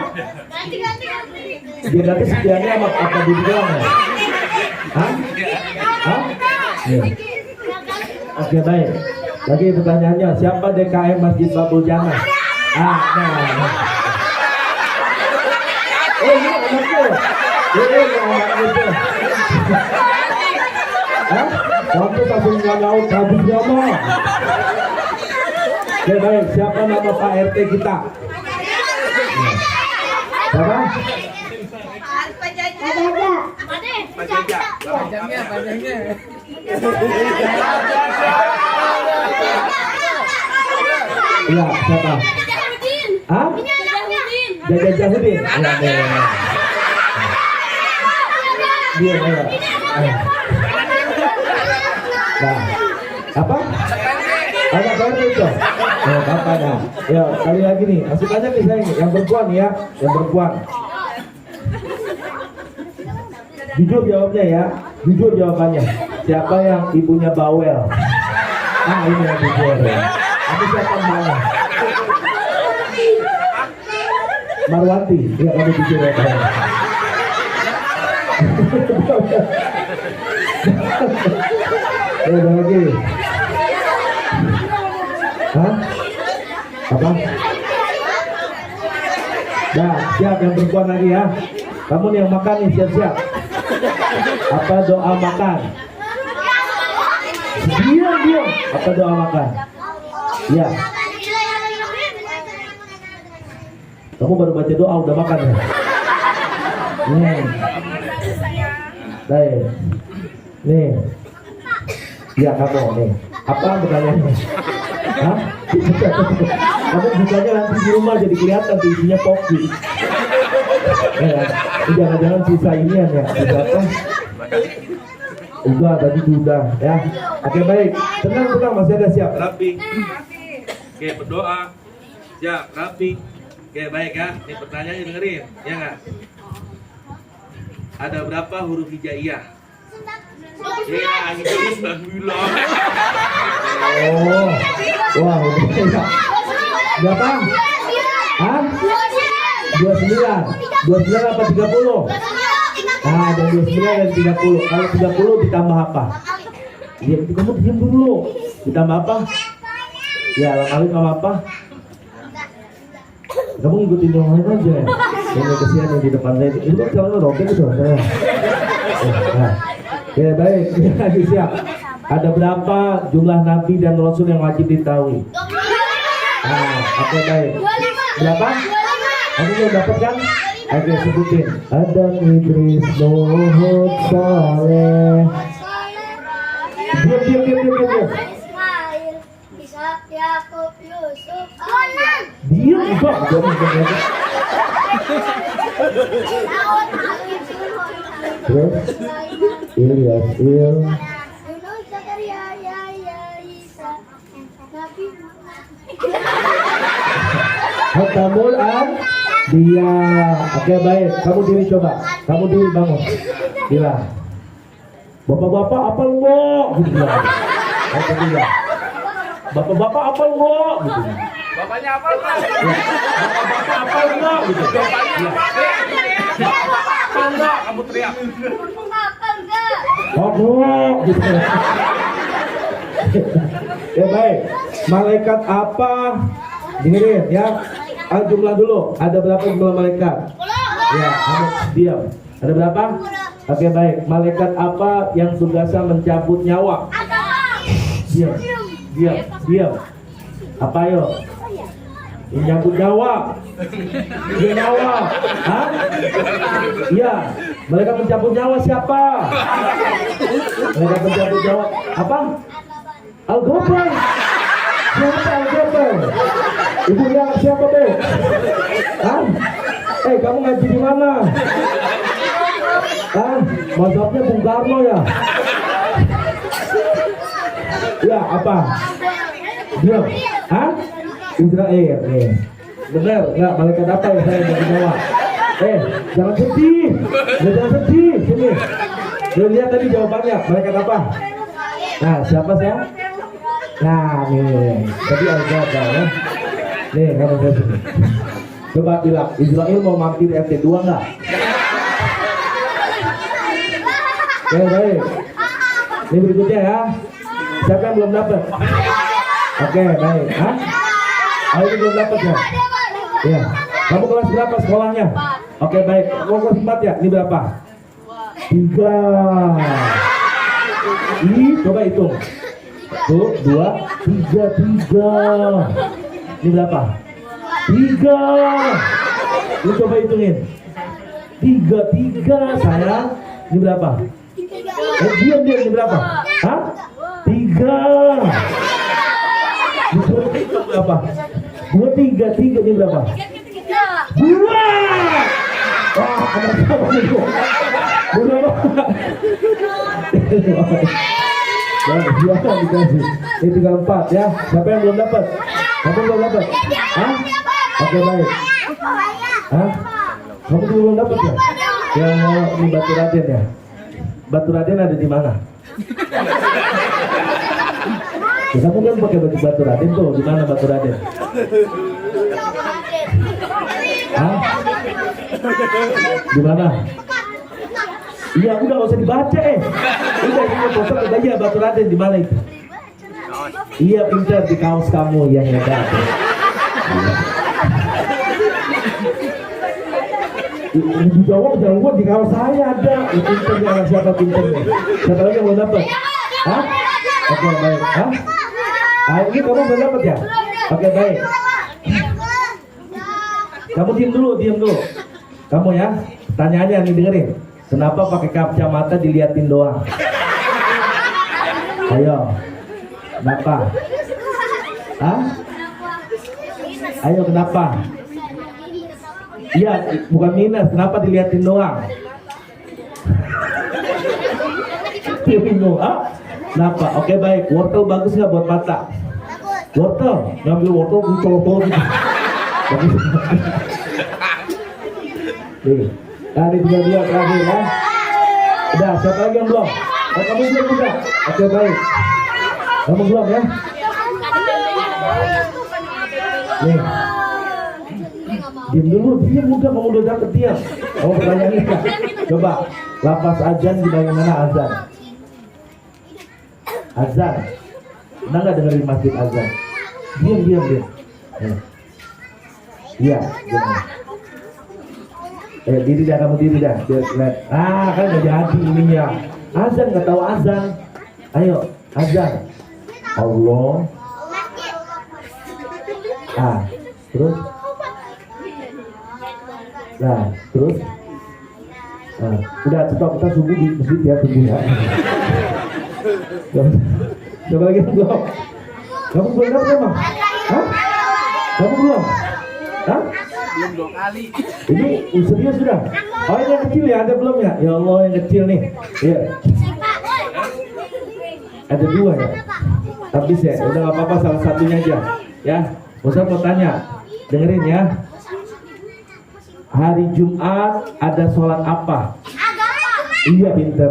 Dia nanti sedianya apa di dalam ya? Hah? Hah? Ya. Oke, baik. Lagi pertanyaannya, siapa DKM Masjid Babul Jannah? Nah. Oh, ini anaknya. Ini anaknya tuh. Hah? Kamu tapi nggak tahu kabur nama. Oke, baik. Siapa nama Pak RT kita? Siapa? Iya, siapa? Hah? Jaja Jahudin. Dia ya. Nah, apa? Ada baru itu. Apa dah? Ya, kali lagi nih. Masih banyak nih saya yang perempuan ya, yang perempuan. Jujur jawabnya ya, jujur jawabannya. Siapa yang ibunya bawel? Ah, ini yang jujur ya. Aku siapa mana? Marwanti, ya kamu jujur ya. Ada lagi. Hah? Apa? Dah, siap yang perempuan lagi ya. Kamu nih yang makan nih, siap-siap. Apa doa makan? Diam. Apa doa makan? Ya. Kamu baru baca doa udah makan ya? Baik. Nih. Ya kamu nih. Apa pertanyaannya? Hah? Kamu bukanya nanti di rumah jadi kelihatan tuh isinya poki. Jangan-jangan sisa inian ya. Sisa apa? Udah tadi sudah ya. Oke, baik. Tenang masih ada siap. Rapi. Oke, berdoa. Siap, rapi. Oke, baik ya. Ini pertanyaannya dengerin, ya nggak? Ada berapa huruf hijaiyah? Ya, itu 90. Oh, wah, berapa? Hah? 29 apa 30? Nah, ada 29 dan 30. Kalau 30 ditambah apa? Ya, kamu diam dulu. Ditambah apa? Ya, lama-lama sama apa? Kamu ngikutin yang lain aja ya. Yang kesian yang di depan saya itu kan kalau roket itu saya. Nah, ya baik, lagi siap. Ada berapa jumlah nabi dan rasul yang wajib diketahui? Nah, oke baik. Berapa? Kamu udah dapat kan? Oke, sebutin. Adam, Idris, Nuh, Saleh. Diam. Ismail, Ishak, Yakub, Yusuf, Diam juga. Terus Ilyas, Yunus, Zakaria, Yahya, Isa, Nabi Hatamul dia. Oke baik, kamu diri coba. Kamu diri bangun. Bilang. Bapak-bapak apa enggak? Gitu bilang. Kamu bilang. Bapak-bapak apa enggak? Gitu. Bapaknya apa? Bapak-bapak apa enggak? Gitu. Apa enggak? Kamu teriak. Oh, gitu. Ya baik. Malaikat apa? Dengerin ya. Jumlah dulu. Ada berapa jumlah malaikat? Ya, kamu diam. Ada berapa? Oke baik. Malaikat apa yang tugasnya mencabut nyawa? Diam. Apa yo? Mencabut nyawa. Nyawa. Hah? Iya. Mereka mencabut nyawa siapa? Mereka mencabut nyawa apa? Al-Ghafar. Siapa Al-Ghafar? Ibunya siapa deh? Hah? Kamu ngaji di mana? Hah? Mazhabnya Bung Karno ya? Ya, apa? Diam. Hah? Israel. Benar, enggak malaikat apa yang saya mau jawab? Jangan sedih. Jangan sedih. Sini. Lu lihat tadi jawabannya, malaikat apa? Nah, siapa saya? Nah, nih. Tadi ada jawab ya. Nih, kamu lihat sini. Coba bilang, Israel mau mampir RT2 enggak? Oke, baik. Ini berikutnya ya. Siapa yang belum dapat? Oke, baik. Hah? Oh, ini belum dapat ya? Ya. Kamu kelas berapa sekolahnya? Oke, baik. Kamu kelas 4 ya? Ini berapa? 3. Ini coba hitung. 1, 2, 3. Ini berapa? 3. Lu coba hitungin. 3 sayang. Ini berapa? Diam ini berapa? Hah? 3. Itu berapa? 2, 3 ini berapa? 2. Wah, ada sama nih. Berapa? Ya, 2 dikasih. Ini tinggal 4 ya. Siapa yang belum dapat? Kamu belum dapat? Hah? Oke, baik. Hah? Kamu belum dapat ya? Yang mau ini Batu Raden ya? Batu Raden ada di mana? Ya, kamu kan pakai baju Batu Raden tuh, di mana Batu Raden? Hah? Di mana? Iya, udah nggak usah dibaca Udah ini poster udah ya Batu Raden di mana itu? Iya, pintar di kaos kamu yang hebat. Dijawab di kaos saya ada. Pintar ya, siapa pintarnya? Siapa lagi yang belum dapat? Hah? Oke, baik. Hah? Ini kamu belum dapat ya? Oke, baik. Kamu diam dulu. Kamu ya, pertanyaannya nih dengerin. Kenapa pakai kacamata diliatin doang? Ayo. Kenapa? Hah? Ayo kenapa? Iya, bukan minus. Kenapa diliatin doang? Bingung, kenapa? Oke, baik. Wortel bagus nggak buat mata? Wortel, ngambil wortel cocol gitu. Nih, ini 2 terakhir ya. Udah, siapa lagi yang belum? Kamu belum juga? Oke, baik. Kamu belum ya? Nih. Diam udah, kamu udah dapet diam. Kamu pertanyaannya kan? Coba, lafaz azan di mana azan? Azan. Pernah nggak dengerin masjid azan? Diam. Iya, diri dah, kamu diri dah. Kan nggak jadi ininya. Azan nggak tahu azan. Ayo, azan. Allah. Terus. Terus. Udah stop, kita subuh di masjid ya, subuh ya. Coba lagi belum? Kamu belum dapat emang? Hah? Kamu belum? Hah? Belum 2 kali. Ini serius sudah? Oh, ini yang kecil ya, ada belum ya? Ya Allah, yang kecil nih. Iya. Ada 2 ya? Habis ya? Udah gak apa-apa, salah satunya aja. Ya, Ustaz mau tanya. Dengerin ya. Hari Jumat ada sholat apa? Iya, pintar.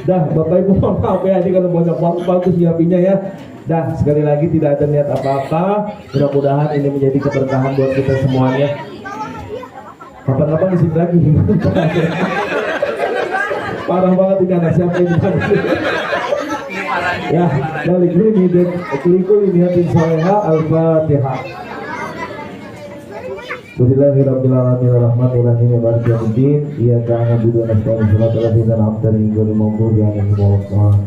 Dah, Bapak Ibu mohon maaf ya, ini kalau banyak waktu bagus nyiapinnya ya. Dah, sekali lagi tidak ada niat apa-apa. Mudah-mudahan ini menjadi keberkahan buat kita semuanya. Kapan-kapan di sini lagi. Parah banget ini anak siapa ini. Ya, balik ini dan kelikul ini hati soleha al-fatihah. Bismillahirrahmanirrahim. Rahmanirrahim. Maliki yaumiddin. Iyyaka na'budu wa nasta'in. Shiratal ladzina an'amta 'alaihim ghairil maghdubi 'alaihim waladdallin.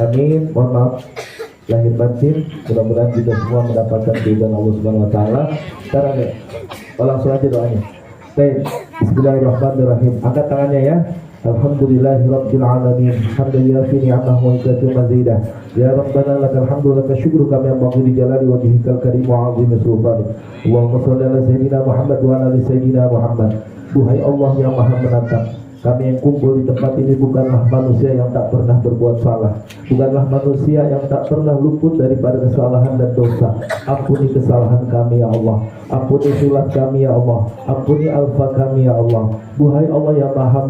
Amin. Mohon maaf lahir batin. Mudah-mudahan kita semua mendapatkan ridha Allah Subhanahu wa taala. Sekarang ya. Langsung aja doanya. Baik. Bismillahirrahmanirrahim. Angkat tangannya ya. Alhamdulillahirabbil alamin. Hamdan yafi ni'amahu wa yakfi mazidah. Ya Rabbana lakal hamdu wa lakal syukru kama yanbaghi li jalali wajhikal karim wa 'azimi sultanik. Allahumma shalli ala sayyidina Muhammad wa ala ali sayyidina Muhammad. Duhai Allah yang Maha menatap, Kami yang kumpul di tempat ini bukanlah manusia yang tak pernah berbuat salah, bukanlah manusia yang tak pernah luput daripada kesalahan dan dosa. Ampuni kesalahan kami ya Allah, ampuni silat kami ya Allah, ampuni alfa kami ya Allah. Duhai Allah yang maha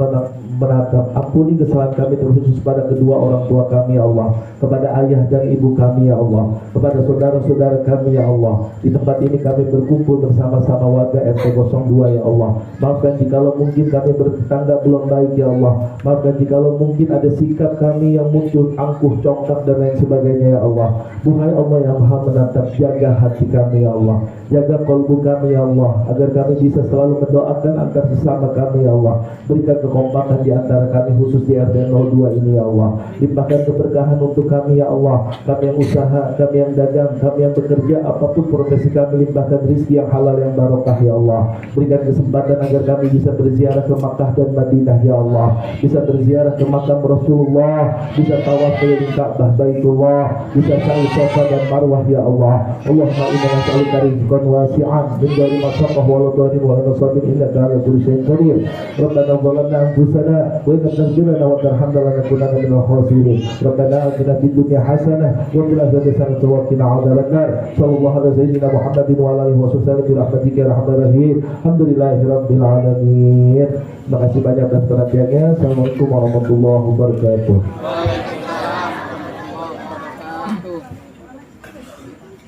menatap, ampuni kesalahan kami terkhusus pada kedua orang tua kami ya Allah, kepada ayah dan ibu kami ya Allah, kepada saudara-saudara kami ya Allah. Di tempat ini kami berkumpul bersama-sama warga RT 02 ya Allah. Maafkan jikalau mungkin kami bertetangga belum baik ya Allah. Maafkan jikalau mungkin ada sikap kami yang muncul angkuh, congkak dan lain sebagainya ya Allah. Duhai Allah yang maha menatap, jaga hati kami ya Allah, jaga kolbu kami ya Allah, agar kami bisa selalu mendoakan antar sesama kami ya Allah. Berikan kekompakan di antara kami khusus di RT 02 ini ya Allah. Limpahkan keberkahan untuk kami ya Allah. Kami yang usaha, kami yang dagang, kami yang bekerja, apapun profesi kami, limpahkan rezeki yang halal yang barokah ya Allah. Berikan kesempatan agar kami bisa berziarah ke Makkah dan Madinah ya Allah, bisa berziarah ke makam Rasulullah, bisa tawaf keliling Ka'bah Baitullah, bisa sa'i Safa dan Marwah ya Allah. Allahumma inna nas'aluka rizqan wasi'an min ghairi masyaqqah wa dharin wa nasabin innaka 'ala kulli shay'in qadir. Rabbana zalamna anfusana wa in lam taghfir lana wa tarhamna lanakunanna minal khasirin. Rabbana atina fid dunya hasanah wa fil akhirati hasanah wa qina 'adzabannar. Sallallahu ala sayyidina Muhammadin wa ala alihi wa sahbihi bi rahmatika ya arhamar rahimin. Alhamdulillahirabbil alamin. Terima kasih banyak atas perhatiannya. Assalamualaikum warahmatullahi wabarakatuh.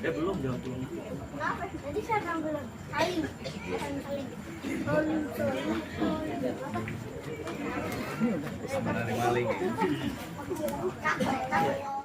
Belum jawab belum. Tadi saya bilang belum. Saling. Mana nih maling? Saling.